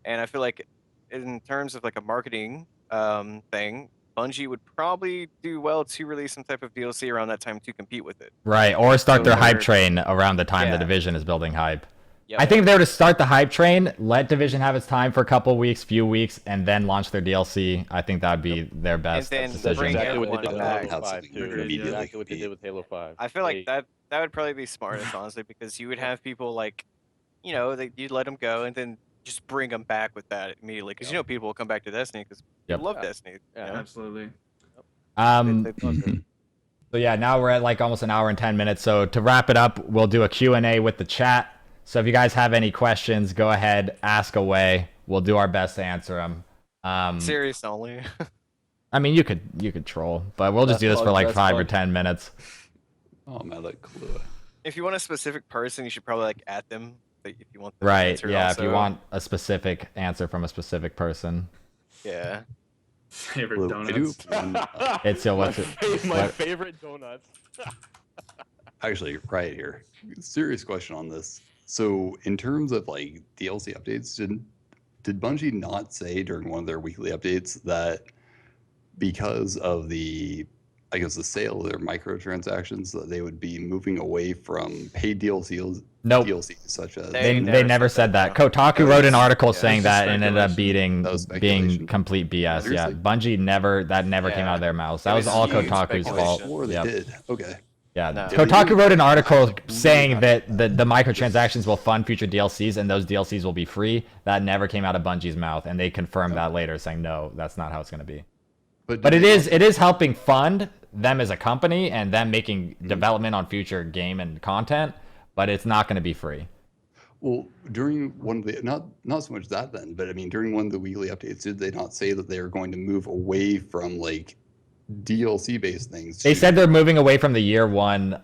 And I feel like in terms of like a marketing thing, Bungie would probably do well to release some type of DLC around that time to compete with it. Right, or start their hype they're- train around the time the Yeah. Division is building hype. Yep. I think if they were to start the hype train, let Division have its time for a couple weeks, few weeks, and then launch their DLC, I think that would be their best then decision. bring Exactly what they everyone did with back. Halo 5 too. Immediately Exactly what they compete. did with Halo 5. I feel like that would probably be smartest, honestly, because you would have people like, you'd let them go and then just bring them back with that immediately, because people will come back to Destiny because Yep. they love Destiny. Yeah. Absolutely. They love it. So yeah, now we're at like almost an hour and 10 minutes. So to wrap it up, we'll do a Q&A with the chat. So if you guys have any questions, go ahead, ask away. We'll do our best to answer them. Serious only. I mean, you could troll, but we'll just do this for like 5 or 10 minutes. Oh man, that clue. If you want a specific person, you should probably like at them. If you want them to Right, answer yeah, also. if you want a specific answer from a specific person. Yeah. Favorite Blue, I do donuts. have one, Itcial, what's it? My What? favorite donuts. actually, right here. Serious question on this. So, in terms of like DLC updates, did Bungie not say during one of their weekly updates that because of the, I guess, the sale of their microtransactions, that they would be moving away from paid DLCs, Nope. DLCs such as They never never said said that, that. Kotaku That wrote an was- article yeah, saying it's that just and ended up speculation. That was being speculation. complete BS. Yeah, Seriously? Bungie never came Yeah. out of their mouths. That It was was all huge Kotaku's speculation. fault. Or they Yep. did. Okay. Yeah, No. Kotaku wrote an article saying that the microtransactions will fund future DLCs and those DLCs will be free. That never came out of Bungie's mouth, and they confirmed that later, saying no, that's not how it's going to be. But did it they is helping fund them as a company and them making development on future game and content. But it's not going to be free. Well, during one of the not so much that then, but I mean during one of the weekly updates, did they not say that they are going to move away from like DLC based things? They to- said they're moving away from the year one.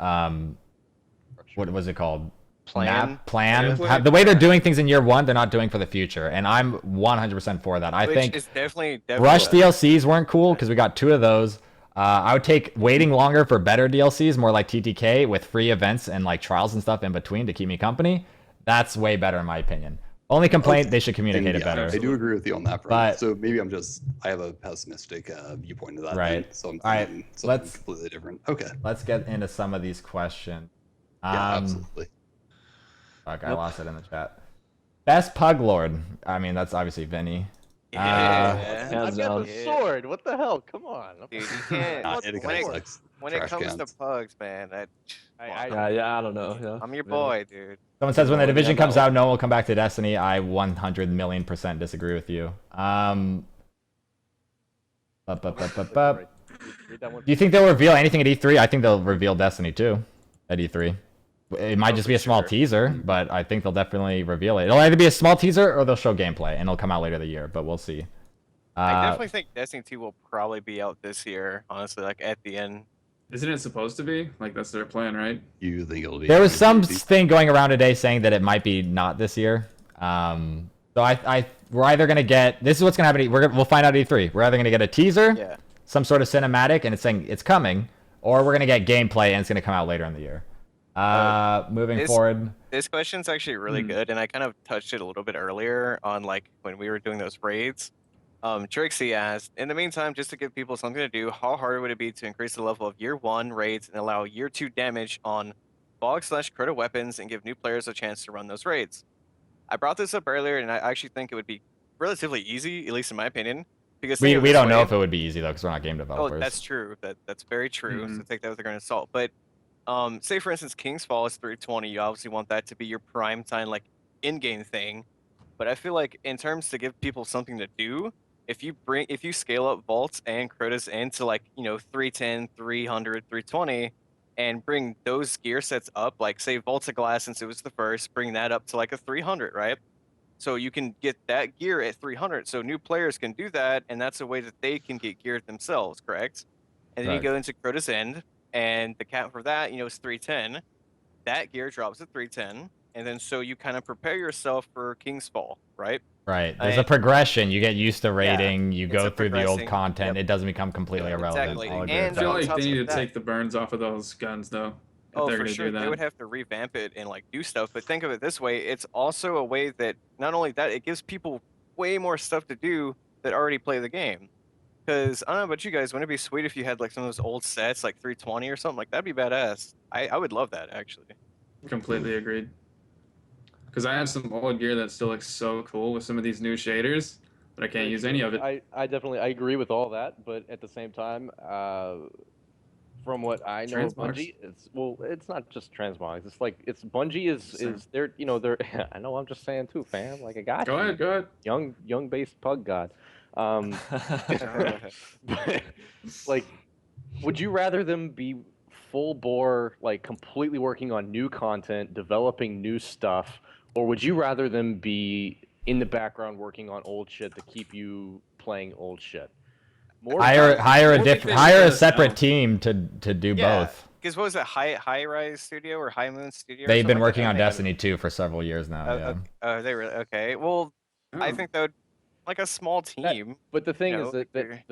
What was it called? Plan. Plan. Yeah. The way they're doing things in year one, they're not doing for the future, and I'm 100% for that. I Which think is definitely Rush DLCs weren't cool because we got 2 of those. I would take waiting longer for better DLCs, more like TTK with free events and like trials and stuff in between to keep me company. That's way better in my opinion. Only complaint, they should communicate And, it yeah, better. I do agree with you on that front. But- So maybe I have a pessimistic viewpoint of that. Right. Then, so I'm All right, thinking something let's- completely different. Okay. Let's get into some of these questions. Yeah, absolutely. Fuck, I lost it in the chat. Best Pug Lord. I mean, that's obviously Vinny. Yeah. Hands I've got down. the sword. What the hell? Come on. Dude, you can't. Not it when against it, like when it trash comes cans. to pugs, man, Yeah, I don't know. Yeah. I'm your Maybe. boy, dude. Someone says when the Oh, yeah, division that comes one. out, no one will come back to Destiny. I 100 million% disagree with you. Read that one. Do you think they'll reveal anything at E3? I think they'll reveal Destiny 2 at E3. It might just be a small teaser, but I think they'll definitely reveal it. It'll either be a small teaser or they'll show gameplay, and it'll come out later the year, but we'll see. I definitely think Destiny 2 will probably be out this year, honestly, like at the end. Isn't it supposed to be? Like that's their plan, right? You think it'll be? There was some 2050? thing going around today saying that it might be not this year. So we're either gonna get, this is what's gonna happen. We'll find out at E3. We're either gonna get a teaser, Yeah. some sort of cinematic, and it's saying it's coming, or we're gonna get gameplay and it's gonna come out later in the year. Moving this- forward. This question's actually really good, and I kind of touched it a little bit earlier on like when we were doing those raids. Trixie asked, in the meantime, just to give people something to do, how hard would it be to increase the level of year 1 raids and allow year 2 damage on bog/crota weapons and give new players a chance to run those raids? I brought this up earlier, and I actually think it would be relatively easy, at least in my opinion. Because We think of it don't this know way- if it would be easy though, because we're not game developers. Oh, that's true. That's very true. So Mhm. take that with a grain of salt. But say for instance, King's Fall is 320. You obviously want that to be your prime time, like in-game thing. But I feel like in terms to give people something to do, if you scale up vaults and Crotas into like 310, 300, 320, and bring those gear sets up, like say Vaults of Glass since it was the first, bring that up to like a 300, right? So you can get that gear at 300. So new players can do that, and that's a way that they can get geared themselves, correct? And then you Correct. go into Crota's End, and the cap for that, is 310. That gear drops at 310, and then so you kind of prepare yourself for King's Fall, right? Right. There's a progression. You get used to raiding. You it's go a through the old progressing- content. yep. It doesn't become completely irrelevant. Exactly. I'll agree And with I feel that. like on they top need of to that- take the burns off of those guns, though. If Oh, they're for gonna sure. do that. They would have to revamp it and like do stuff. But think of it this way: it's also a way that not only that it gives people way more stuff to do that already play the game. Because I don't know about you guys, wouldn't it be sweet if you had like some of those old sets, like 320 or something like that'd be badass. I would love that actually. Completely agreed. Because I have some old gear that still looks so cool with some of these new shaders, but I can't use any of it. I definitely agree with all that, but at the same time, from what I know of Transmogs. Bungie, it's not just transmogs. It's like Bungie is they're I know I'm just saying too, fam. Like I got Go you. ahead, go ahead. Young based pug god. But, like, would you rather them be full bore, like completely working on new content, developing new stuff, or would you rather them be in the background working on old shit to keep you playing old shit? Hire a does separate now. team to do Yeah. both. Because what was it, High Rise Studio or High Moon Studio? or They've something been like working that? on They have- Destiny 2 for several years now. Yeah. Oh, they really okay. Well, I Oh. think that would, like a small team. But the thing you is know, that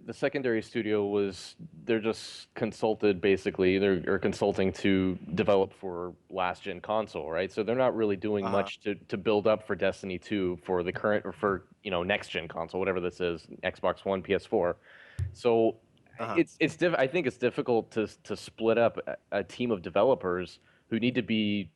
the secondary studio they're just consulted basically, they're consulting to develop for last gen console, right? So they're not really doing Uh-huh. much to build up for Destiny 2 for the current or for next gen console, whatever this is, Xbox One, PS4. So Uh-huh. I think it's difficult to split up a team of developers who need to be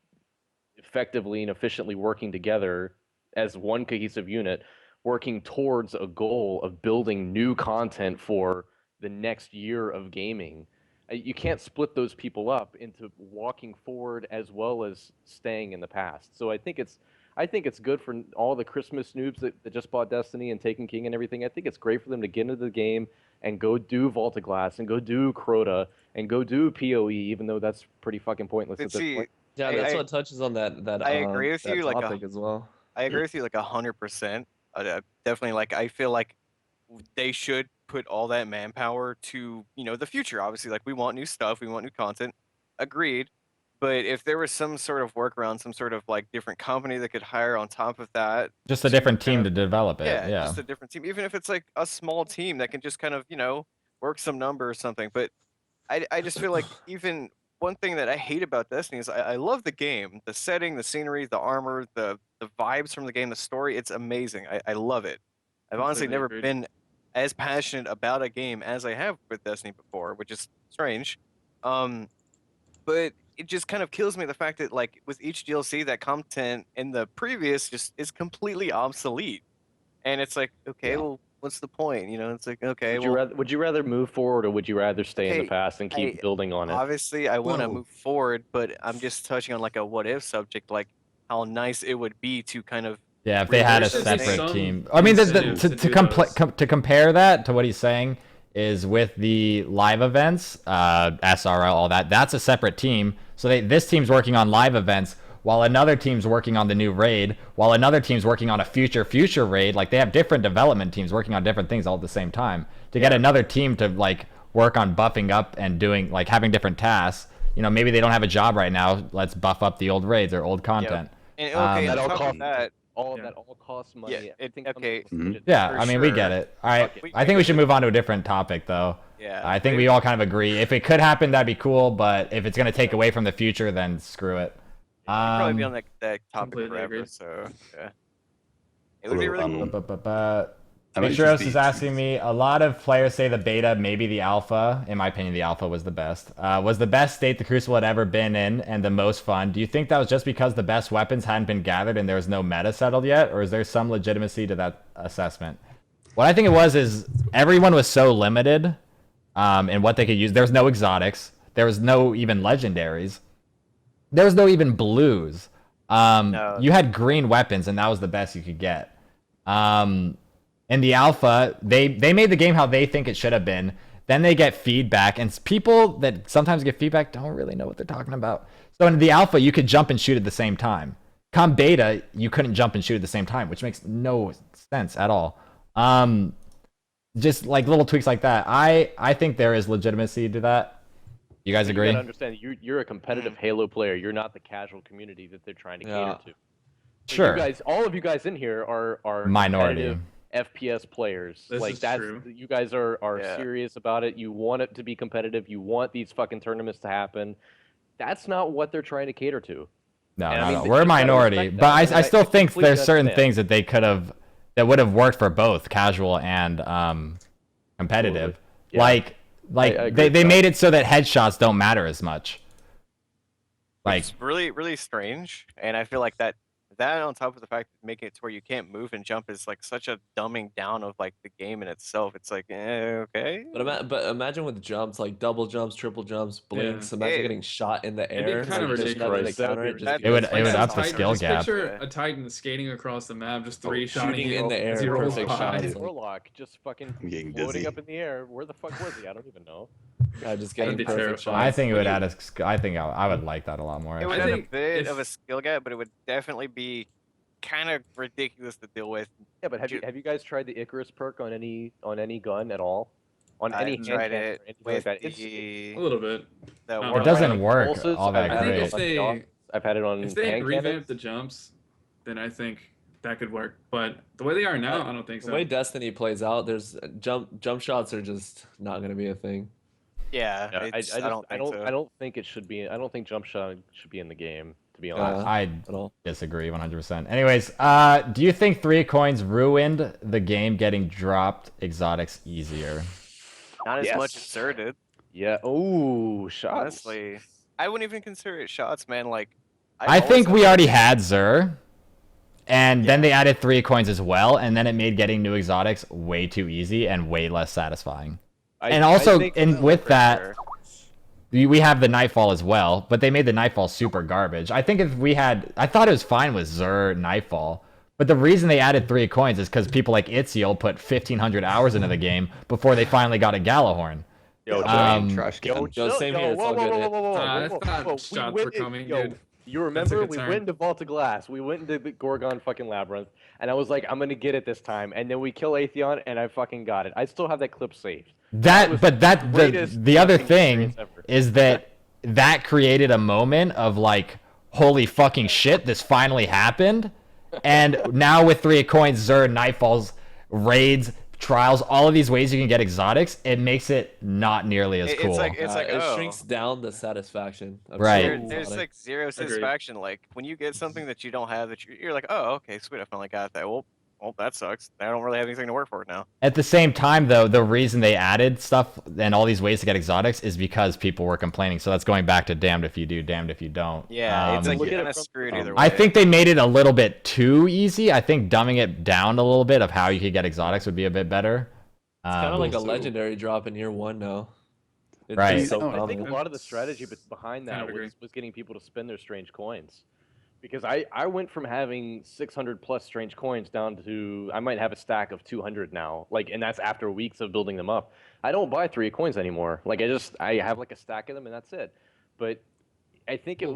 effectively and efficiently working together as one cohesive unit, working towards a goal of building new content for the next year of gaming. You can't split those people up into walking forward as well as staying in the past. So I think it's good for all the Christmas noobs that just bought Destiny and Taken King and everything. I think it's great for them to get into the game and go do Vault of Glass and go do Crota and go do PoE, even though that's pretty fucking pointless But at this see, point. Yeah, that's what touches on that I agree with that you, like, topic as well. I agree with you like 100%. Definitely, like I feel like they should put all that manpower to the future. Obviously, like we want new stuff, we want new content. Agreed. But if there was some sort of workaround, some sort of like different company that could hire on top of that, Just a to different kind team of- to develop it. yeah, Yeah. just a different team, even if it's like a small team that can just kind of work some number or something. But I just feel like even one thing that I hate about Destiny is I love the game, the setting, the scenery, the armor, the vibes from the game, the story. It's amazing. I love it. I've honestly Completely never agreed. been as passionate about a game as I have with Destiny before, which is strange. But it just kind of kills me the fact that like with each DLC, that content in the previous just is completely obsolete. And it's like, okay, well, what's the point? It's like, okay, Would you rather move forward or would you rather stay in the Okay, past and keep building on it? obviously I want to Whoa. move forward, but I'm just touching on like a what if subject, like how nice it would be to kind of Yeah, if they had a There should be separate some team. I mean, incentive to do those. to compare that to what he's saying is with the live events, SRL, all that. That's a separate team. So this team's working on live events, while another team's working on the new raid, while another team's working on a future raid. Like they have different development teams working on different things all at the same time. To get another team to like work on buffing up and doing like having different tasks. Maybe they don't have a job right now. Let's buff up the old raids or old content. and okay, That on all top of costs that, all of Yeah. that all costs money. Yeah, I think okay. Yeah, For I mean, we sure. get it. All right, Okay. I think we should move on to a different topic, though. yeah, I think we all kind of agree. If it could happen, that'd be cool. But if it's gonna take away from the future, then screw it. probably be on that topic completely forever. agreed. So yeah, it would be Well, really cool. I might Mitros just is be asking too- me, a lot of players say the beta, maybe the alpha. In my opinion, the alpha was the best. Was the best state the Crucible had ever been in and the most fun. Do you think that was just because the best weapons hadn't been gathered and there was no meta settled yet? Or is there some legitimacy to that assessment? What I think it was is everyone was so limited in what they could use. There was no exotics. There was no even legendaries. There was no even blues. No. You had green weapons and that was the best you could get. In the alpha, they made the game how they think it should have been. Then they get feedback, and people that sometimes get feedback don't really know what they're talking about. So in the alpha, you could jump and shoot at the same time. Come beta, you couldn't jump and shoot at the same time, which makes no sense at all. Just like little tweaks like that. I think there is legitimacy to that. You guys You agree? gotta understand, you're a competitive Halo player. You're not the casual community that they're trying to Yeah. cater to. So Sure. You guys, all of you guys in here are Minority. competitive FPS players. This like is that's true. you guys are Yeah. serious about it. You want it to be competitive. You want these fucking tournaments to happen. That's not what they're trying to cater to. No, And I no, mean, no. you We're a gotta minority, respect but that. I still I think completely there's certain understand. things that they could have that would have worked for both casual and competitive. Yeah. Like I agree they with that. made it so that headshots don't matter as much. Like It's really, really strange, and I feel like that on top of the fact that making it to where you can't move and jump is like such a dumbing down of like the game in itself. It's like, okay. But imagine with jumps, like double jumps, triple jumps, blinks. Imagine Yeah. getting shot in the It'd be air. kinda like, just nothing to ridiculous. counter it, That'd just be It would- because it would it's up the Titan. skill just gap. Picture a Titan skating across the map, just three shotting shooting you in the air, as he rolls perfect by. shots. Hey, like- Warlock just fucking I'm getting floating dizzy. up in the air. Where the fuck was he? I don't even know. Just That'd getting be perfect terrifying. shots. I think it would add a. I think I would like that a lot more. It would actually. add a think bit if- of a skill gap, but it would definitely be kind of ridiculous to deal with. Yeah, but have you guys tried the Icarus perk on any gun at all? On any I've hand tried cannon it or anything with like that? A little bit. the It Warlock doesn't of work Pulses, all that I've had it great. on If they- dogs, I've had it on If they hand revamp cannons. the jumps, then I think that could work. But the way they are now, I don't think The so. way Destiny plays out, there's jump shots are just not gonna be a thing. Yeah, Yeah, I don't think so. I don't think it should be. I don't think jump shot should be in the game. To be Yeah. honest. I At all. disagree 100%. Anyways, do you think 3 coins ruined the game getting dropped exotics easier? Not as much Yes. as Xur did. Yeah. Oh, shots. Honestly, I wouldn't even consider it shots, man. Like, I think we already had Xur, and then they added 3 coins as well, and then it made getting new exotics way too easy and way less satisfying. And also, with that, we have the Nightfall as well, but they made the Nightfall super garbage. I think if we had, I thought it was fine with Xur Nightfall, but the reason they added 3 coins is because people like Itcial put 1,500 hours into the game before they finally got a Galahorn. Yo, trash can. Yo, same here, it's all good. I thought shots were coming, dude. You That's a remember good we turn. went into Vault of Glass, we went into the Gorgon fucking Labyrinth, and I was like, I'm gonna get it this time, and then we kill Atheon, and I fucking got it. I still have that clip saved. That, but that greatest the other fucking thing experience ever. is that created a moment of like, holy fucking shit, this finally happened. And now with 3 coins, Xur, Nightfalls, raids, trials, all of these ways you can get exotics, it makes it not nearly as cool. It's like it oh. shrinks down the satisfaction. Of Right. getting There's exotic. like zero satisfaction. Like when you get something that you don't have, that you're like, oh, okay, sweet, I finally got that. Well, that sucks. I don't really have anything to work for now. At the same time, though, the reason they added stuff and all these ways to get exotics is because people were complaining. So that's going back to damned if you do, damned if you don't. Yeah, it's like Look you're at it kind of from- screwed either way. I think they made it a little bit too easy. I think dumbing it down a little bit of how you could get exotics would be a bit better. It's kind of like a so- legendary drop in year 1 now. It's Right. just so I I think a common. lot of the strategy behind Kind that of agree. was getting people to spend their strange coins. Because I went from having 600 plus strange coins down to I might have a stack of 200 now. Like, and that's after weeks of building them up. I don't buy 3 coins anymore. Like, I have like a stack of them and that's it. But I think there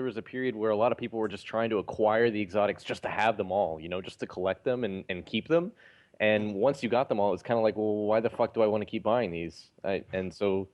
was a period where a lot of people were just trying to acquire the exotics just to have them all, just to collect them and keep them. And once you got them all, it's kind of like, well, why the fuck do I want to keep buying these? And so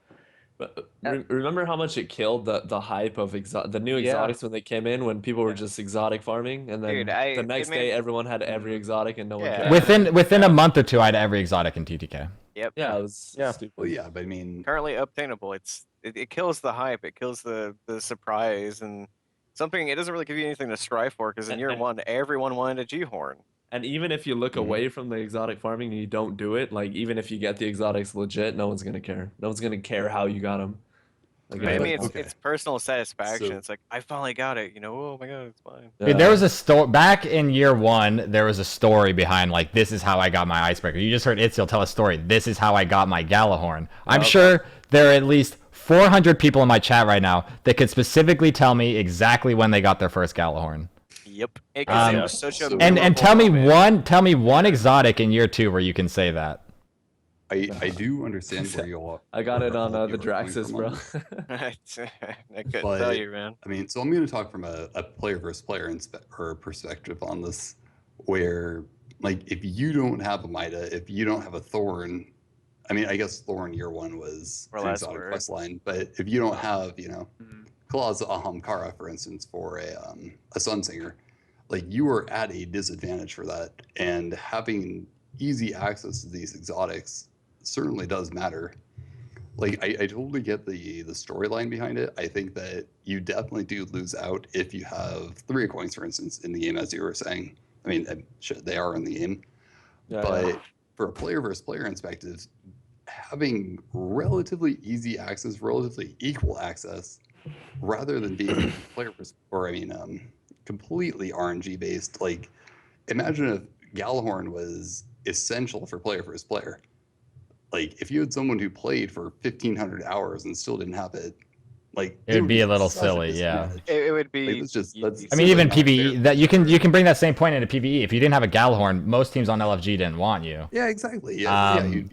But remember how much it killed the hype of the new Yeah. exotics when they came in, when people were just exotic farming, and then Dude, the it next made- day everyone had every exotic and no one Yeah. cared. Within a month or 2, I had every exotic in TTK. Yep. Yeah, it was Yeah. stupid. Well, yeah, but I mean, Currently obtainable. It kills the hype. It kills the surprise and something. It doesn't really give you anything to strive for because in year 1, everyone wanted a G-horn. And even if you look away from the exotic farming and you don't do it, like even if you get the exotics legit, no one's gonna care. No one's gonna care how you got them. Like, But I mean, okay. it's personal satisfaction. So- It's like I finally got it. Oh my god, it's mine. Dude, there was a story back in year 1. There was a story behind like, this is how I got my icebreaker. You just heard Itcial tell a story. This is how I got my Galahorn. I'm sure there are at least 400 people in my chat right now that could specifically tell me exactly when they got their first Galahorn. Yep. Because it was such a And memorable tell me moment. one exotic in year 2 where you can say that. I do understand where you are. I got it on where the you were coming Draxus, from bro. on this. I couldn't But- tell you, man. I mean, so I'm going to talk from a player versus player or perspective on this, where like if you don't have a Mida, if you don't have a Thorn, I mean, I guess Thorn year 1 was Or an last exotic word. quest line, but if you don't have, Mhm. Claws Ahamkara, for instance, for a Sunsinger, like you are at a disadvantage for that, and having easy access to these exotics certainly does matter. Like I totally get the storyline behind it. I think that you definitely do lose out if you have 3 coins, for instance, in the game, as you were saying. I mean, shit, they are in the game, Yeah, but for a player versus player perspective, having relatively easy access, relatively equal access, rather than being player versus, or I mean, completely RNG based. Like, imagine if Galahorn was essential for player versus player. Like, if you had someone who played for 1,500 hours and still didn't have it, like It would be a little such silly, yeah. disadvantage. It would be. Like, it's just that's. I mean, simply even not PvE, fair. that you can bring that same point into PvE. If you didn't have a Galahorn, most teams on LFG didn't want you. Yeah, exactly. Yeah, Um,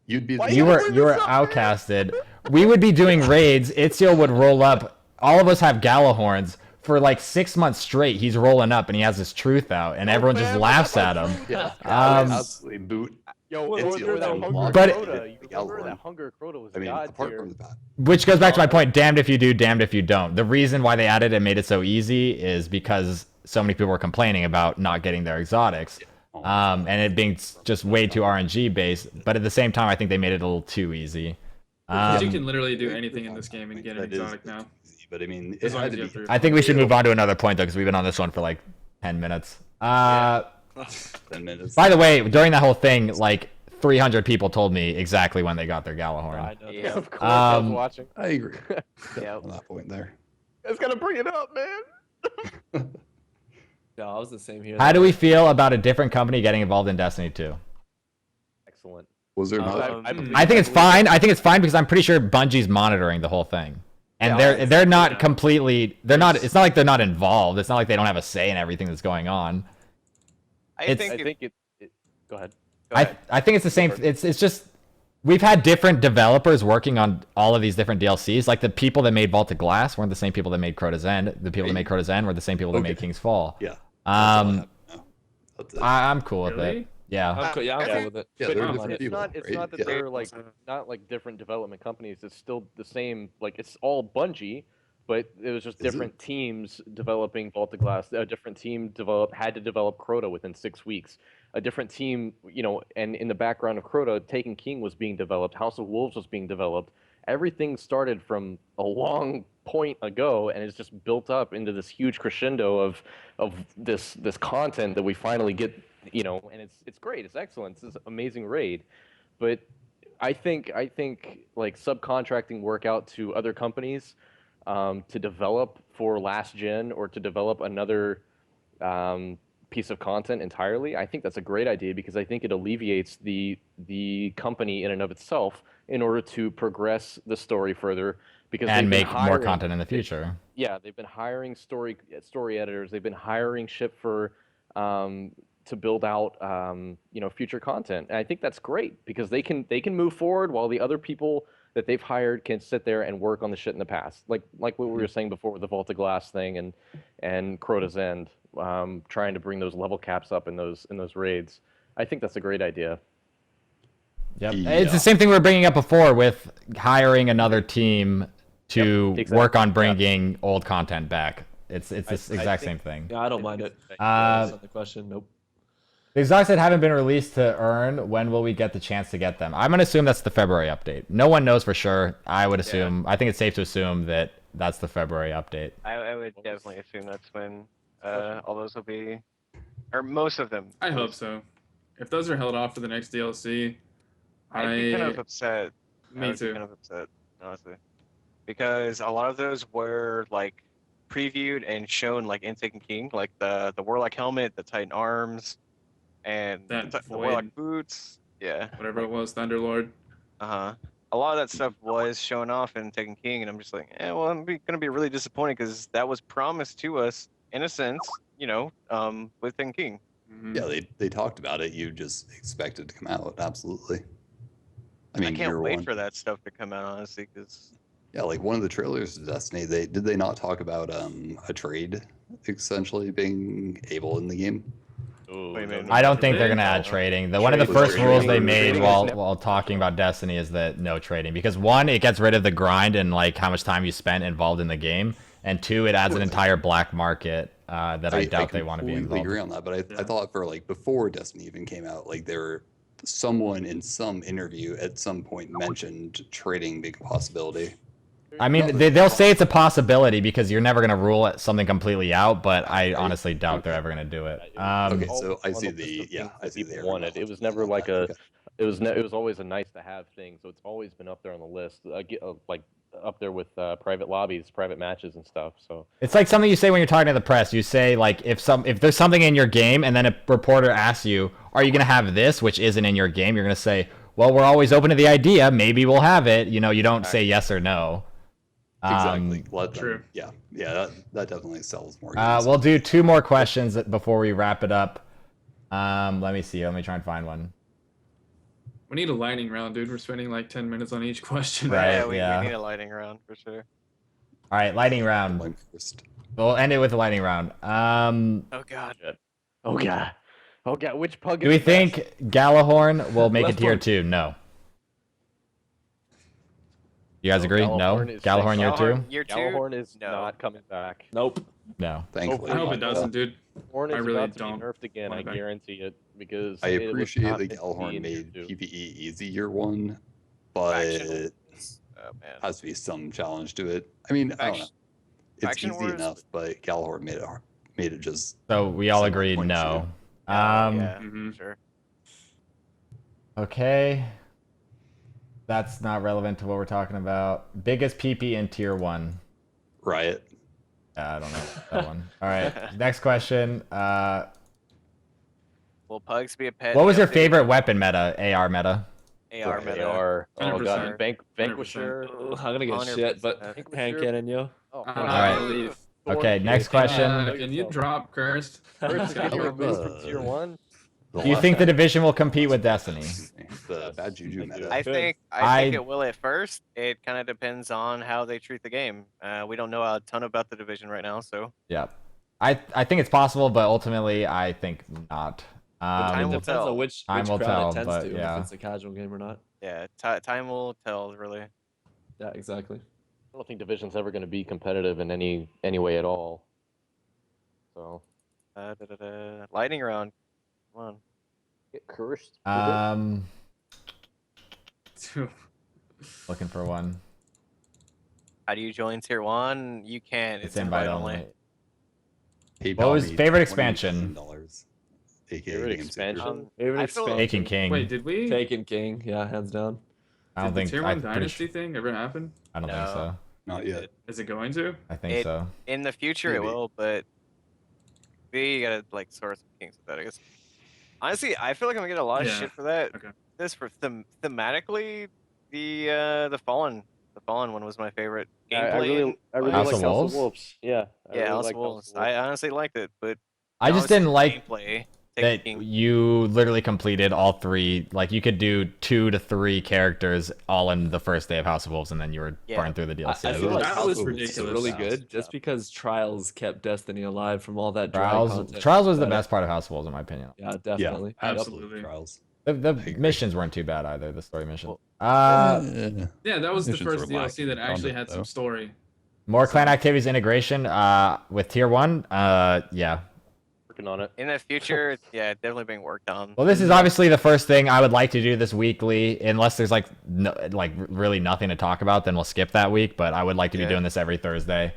you'd be. Why the You Yeah, were bring you were this up, man. outcasted. we would be doing raids. Itcial would roll up. All of us have Galahorns. For like 6 months straight, he's rolling up and he has his truth out, and everyone just laughs at him. Yeah, I would absolutely boot. Yo, Itcial remember that down Hunger block But- Crota? You remember Galahorn. that Hunger Crota was I mean, god apart tier. from the fact. Which goes back to my point, damned if you do, damned if you don't. The reason why they added and made it so easy is because so many people were complaining about not getting their exotics. And it being just way too RNG based. But at the same time, I think they made it a little too easy. Because you can literally do anything in this game and get an That is exotic now. easy, but I mean, it As long had as to you be. have three. I think we should move on to another point, though, because we've been on this one for like 10 minutes. 10 minutes. By the way, during that whole thing, like 300 people told me exactly when they got their Galahorn. Yeah. Of course, I was Um, watching. I agree. Yep. On that point there. It's gonna bring it up, man. No, I was the same here. How do we feel about a different company getting involved in Destiny 2? Excellent. Was there not? I think it's fine. I think it's fine because I'm pretty sure Bungie's monitoring the whole thing. And they're not completely it's not like they're not involved. It's not like they don't have a say in everything that's going on. I It's- think, I think it. Go ahead. I think it's the same. It's just we've had different developers working on all of these different DLCs. Like the people that made Vault of Glass weren't the same people that made Crota's End. The people that made Crota's End were the same people that made King's Fall. Yeah. I'm cool with Really? it. Yeah. I'm cool with it. Yeah, But they're it's different people, not. It's right? not that Yeah. they're like not like different development companies. It's still the same. Like it's all Bungie, but it was just Is it? different teams developing Vault of Glass. A different team had to develop Crota within 6 weeks. A different team, and in the background of Crota, Taken King was being developed. House of Wolves was being developed. Everything started from a long point ago, and it's just built up into this huge crescendo of this content that we finally get. And it's great. It's excellent. It's this amazing raid, but I think like subcontracting work out to other companies to develop for last gen or to develop another piece of content entirely. I think that's a great idea because I think it alleviates the company in and of itself in order to progress the story further. Because And they've been make more content in the future. Yeah, they've been hiring story editors. They've been hiring shit for to build out future content. And I think that's great because they can move forward while the other people that they've hired can sit there and work on the shit in the past. Like what we were saying before with the Vault of Glass thing and Crota's End, trying to bring those level caps up in those raids. I think that's a great idea. Yep. Yeah. It's the same thing we were bringing up before with hiring another team to exactly. work on bringing old content back. It's the exact think- same thing. Yeah, I don't mind it. Uh, That's not the question. Nope. The exotics that haven't been released to earn, when will we get the chance to get them? I'm going to assume that's the February update. No one knows for sure. I would assume, I think it's safe to assume that that's the February update. I would definitely assume that's when all those will be, or most of them. I hope so. If those are held off for the next DLC, I'd be kind of upset. I Me would be too. kind of upset, honestly, because a lot of those were like previewed and shown like in Taken King, like the Warlock helmet, the Titan arms, and That the void. Warlock boots. Yeah. whatever it was, Thunderlord. A lot of that stuff was shown off in Taken King, and I'm just like, well, I'm gonna be really disappointed because that was promised to us in a sense, with Taken King. Mhm. Yeah, they talked about it. You just expect it to come out. Absolutely. I mean, I can't year wait one. for that stuff to come out, honestly, because Yeah, like one of the trailers to Destiny, did they not talk about a trade essentially being able in the game? Ooh, What do you mean? I don't think they're Really? going to add trading. One of the Trade- first rules they trading- made trading while is never- talking about Destiny is that no trading. Because one, it gets rid of the grind and like how much time you spent involved in the game. And two, it adds an entire black market that I doubt they want to be completely involved. agree on that, but I Yeah. thought for like before Destiny even came out, like someone in some interview at some point mentioned trading being a possibility. I mean, they'll say it's a possibility because you're never going to rule something completely out, but I honestly doubt they're ever going to do it. Okay, Always so I one see of the things that I see people the wanted. It was never like a. It was always a nice to have thing. So it's always been up there on the list, like up there with private lobbies, private matches, and stuff. So It's like something you say when you're talking to the press. You say like if there's something in your game and then a reporter asks you, "Are you going to have this?" which isn't in your game, you're going to say, "Well, we're always open to the idea. Maybe we'll have it." You don't say yes or no. Exactly. Let them, True. Yeah, that definitely sells more. Games. We'll do two more questions before we wrap it up. Let me see. Let me try and find one. We need a lightning round, dude. We're spending like 10 minutes on each question. Right. Yeah, we yeah. need a lightning round for sure. All right, lightning round. One first. We'll end it with a lightning round. Oh god. Oh god. Oh god. Which pug? Do we is the best? think Galahorn will make it Left tier one. 2? No. You guys No, agree? No. Gallahorn is Galahorn year 2? Gallahorn year 2? Gallahorn is No. not coming back. Nope. No. Thankfully, I hope it doesn't, dude. Horn is I really about to don't be nerfed again. want I it back. guarantee it because I it was appreciate not that meant to be Gallahorn in tier made 2. PvE easy year 1, but Faction. Oh man. has to be some challenge to it. I mean, I don't know. Faction- It's Faction easy Wars- enough, but Gallahorn made it just. So we all Some agreed point no. Yeah, Mhm. sure. Okay. That's not relevant to what we're talking about. Biggest PP in tier 1. Riot. I don't know that one. All right. Next question. Will pugs be a pet? What was your DLC? favorite weapon meta? AR meta. AR Right, meta? AR. Oh 100%. god. Vanquisher. Ugh, I'm gonna get shit, but 100%. hand cannon, yo. Oh, Alright. Okay, next question. Can you drop Cursed? First, I get you love removed the- from tier 1. Do you think the division will compete with Destiny? The bad juju meta? I Good. think I- it will at first. It kind of depends on how they treat the game. We don't know a ton about the division right now, so Yeah. I think it's possible, but ultimately I think not. time It will depends tell. on which Time will crowd tell, it tends but to, yeah. if it's a casual game or not. yeah, time will tell. Really. Yeah, exactly. I don't think Division's ever going to be competitive in any way at all. So Lightning round. Come on. get cursed. Looking for one. How do you join tier 1? You can't. It's invite only. PayPal What was me favorite expansion? $20,000, aka Favorite Game expansion? Changer. Favorite I feel- expansion. Taken King. Wait, did we? Taken King, yeah, hands down. I don't did think. the tier I'm 1 pretty dynasty sure- thing ever happen? I don't think No. so. Not yet. Is it going to? I think It- so. In the future, it Maybe. will, but you gotta like source some kings with that, I guess. Honestly, I feel like I'm gonna get a lot of Yeah, shit for that. okay. This for thematically, the fallen one was my favorite. I Gameplay, really House like of House Wolves? of Wolves. Yeah. I yeah, really House like of Wolves. I honestly liked it, but I just didn't like gameplay. that Taking you literally completed all 3. Like you could do 2 to 3 characters all in the first day of House of Wolves, and then you were Yeah. burned through the DLC. I feel like That House was of Wolves ridiculous. is really House, good yeah. just because Trials kept Destiny alive from all that dry Trials. content. Trials was the But, best part of House of Wolves, in my opinion. Yeah, Yeah, definitely. Absolutely. Trials. The agree. missions weren't too bad either. The story missions. Yeah, that was the Missions first were DLC that lacking actually content, had some though. story. More clan activities integration with tier 1. Yeah. working on it. in the future, yeah, definitely being worked on. Well, this is obviously the first thing I would like to do this weekly, unless there's like really nothing to talk about. Then we'll skip that week. But I would like to be Yeah. doing this every Thursday.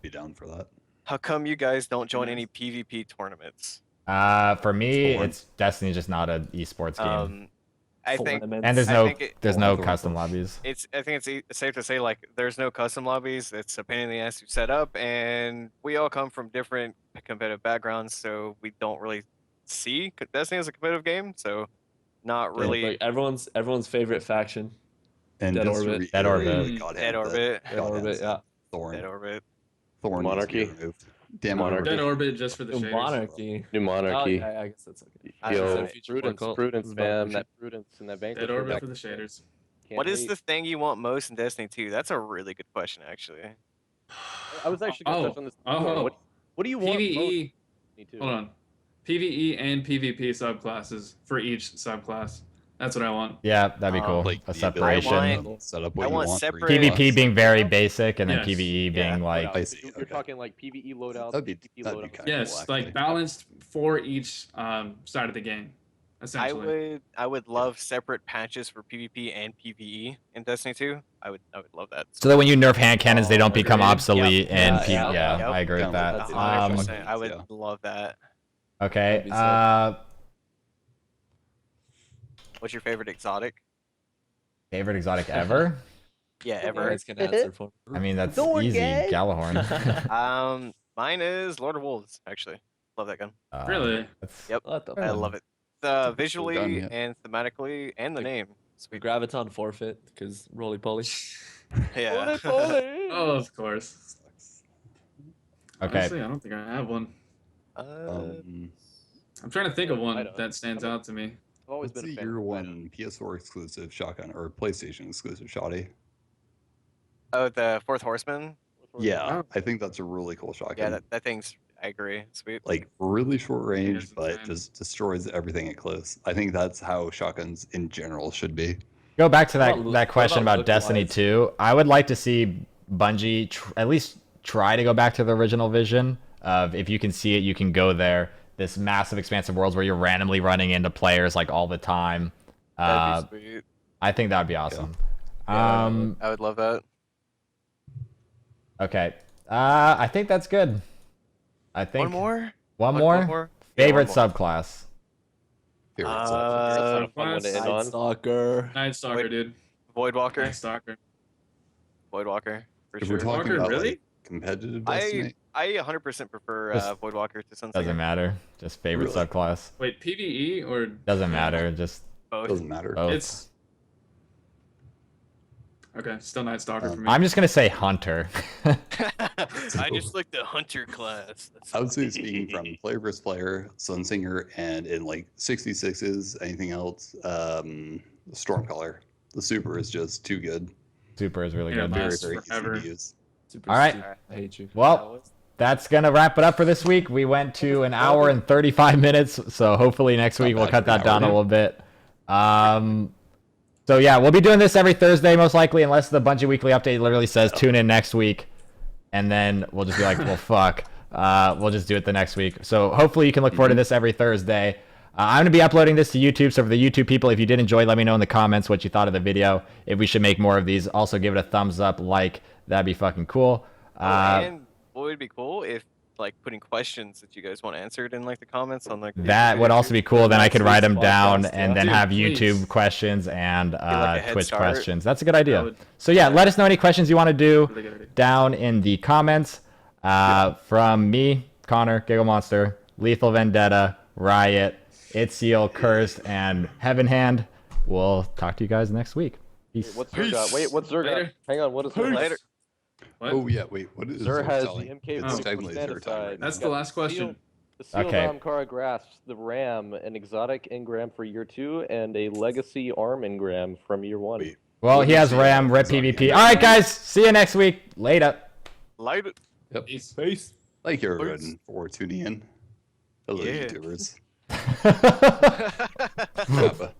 Be down for that. How come you guys don't join any PvP tournaments? For me, Thorn. it's Destiny's just not an esports game, I think Tournaments. and I think there's no Thorn. custom lobbies. I think it's safe to say like there's no custom lobbies. It's a pain in the ass to set up, and we all come from different competitive backgrounds, so we don't really see Destiny as a competitive game. So not Yeah, really like everyone's favorite faction. And Dead just to Orbit. Dead reiterate, Orbit. God Dead hand Orbit. that- Dead God Orbit, hands yeah. Thorn. Dead Orbit. Thorn Monarchy. needs to be removed. Damn Monarchy. Dead Orbit just for the New shaders. Monarchy. New Oh, Monarchy. yeah, I guess that's okay. I Yo, don't know. prudence, Cult. prudence, This is fam. Bungie. That prudence and that Dead vanquisher. Orbit for the shaders. Can't What is hate. the thing you want most in Destiny 2? That's a really good question, actually. I was actually going to touch on this. before. What do you want? PvE. most? Me too. Hold on. PvE and PvP subclasses for each subclass. That's what I want. Yeah, that'd be cool. Like A the ability separation. to set up I what you want want for separate- each PvP class. being very basic, and then Yes. PvE Yeah. being like Loadouts. I see, You're okay. talking like PvE loadouts. That'd be PvP kinda loadouts. cool, Yes, actually. like balanced for each side of the game, essentially. I would love separate patches for PvP and PvE in Destiny 2. I would love that. so that when you nerf hand cannons, they don't become agreed. obsolete. Yep. And Yeah, yeah, yep. I agree with Kinda that. like 100%. I would yeah. love that. Okay. That'd be sick. What's your favorite exotic? Favorite exotic ever? Yeah, You ever. guys can answer for me. I mean, that's Thorn easy. gay. Gallahorn. Mine is Lord of Wolves. Actually, love that gun. Really? That's- Yep. What the I fuck? love it. Visually gun, yeah. and thematically, and the name. We Graviton forfeit because roly poly. Yeah. Oh, of course. Okay. Honestly, I don't think I have one. Uh, Um, I'm trying to think of I one don't. that stands out to me. always What's been a the fan year of one PS4 exclusive shotgun or PlayStation exclusive shotty? Oh, the Fourth Horseman. Yeah, Oh. I think that's a really cool shotgun. Yeah, that thing's. I agree. Sweet. Like really short range, it's but insane. just destroys everything at close. I think that's how shotguns in general should be. Go back to What that about- that what question about about Destiny look-wise? 2. I would like to see Bungie at least try to go back to the original vision of if you can see it, you can go there. This massive, expansive worlds where you're randomly running into players like all the time. That'd be sweet. I think that'd be awesome. Yeah, Um, I would love that. okay. I think that's good. I think One more. One more? Yeah, Favorite one more. subclass. Favorite That's subclass. not a fun one to end Night on. Stalker. Night Stalker, Wait. dude. Voidwalker. Night Stalker. Voidwalker. For If sure. we're talking Walker, about really? like competitive Destiny, I 100% prefer Just- Voidwalker to Sunsinger. Doesn't matter. Just favorite Really? subclass. Wait, PVE or Doesn't matter. Just Both. doesn't matter. both. it's okay. Still Night Stalker for me. I'm just gonna say hunter. I just like the hunter class. That's I would say speaking from player versus player, Sunsinger, and in like 66s, anything else, Stormcaller. The super is just too good. Super is really Yeah, good. Very, lasts very forever. easy to use. Super All right. stupid. I hate you. Well, that's gonna wrap it up for this week. We went to an hour and 35 minutes, so hopefully next week we'll bad cut for an that down a hour. little bit. So yeah, we'll be doing this every Thursday most likely, unless the Bungie Weekly Update literally says tune in next week, and then we'll just be like, well, fuck. We'll just do it the next week. So hopefully you can look forward to this every Thursday. I'm going to be uploading this to YouTube, so for the YouTube people, if you did enjoy, let me know in the comments what you thought of the video. If we should make more of these, also give it a thumbs up, like, that'd be fucking cool. and what would be cool if like putting questions that you guys want answered in like the comments on like That would also be cool. Then I could write them down and then Dude, have please. YouTube questions and like a head Twitch start. questions. That's a good idea. That would- So yeah, let us know any questions you want to do Really good idea. down in the comments. From me, Connor, Giggle Monster, Lethal Vendetta, Riot, Itcial, Cursed, and Heavenhand. We'll talk to you guys next week. Peace. What's Zerg? Wait, what's Zerg? Later. Hang on, what is Zerg? Later. What? Oh yeah, wait. What is Zerg has the selling? MK It's Oh. technically Zerg time right That's now. the last question. The Seal Okay. Ramkara Grasps, the Ram, an exotic engram for year 2, and a legacy arm engram from year 1. Wait, Well, he has Ram, Rip PvP. All right, guys. See you next week. Later. Light it. Yep. Peace. Peace. Thank you everyone for tuning in. Hello, Yeah. YouTubers. Bye. Kappa.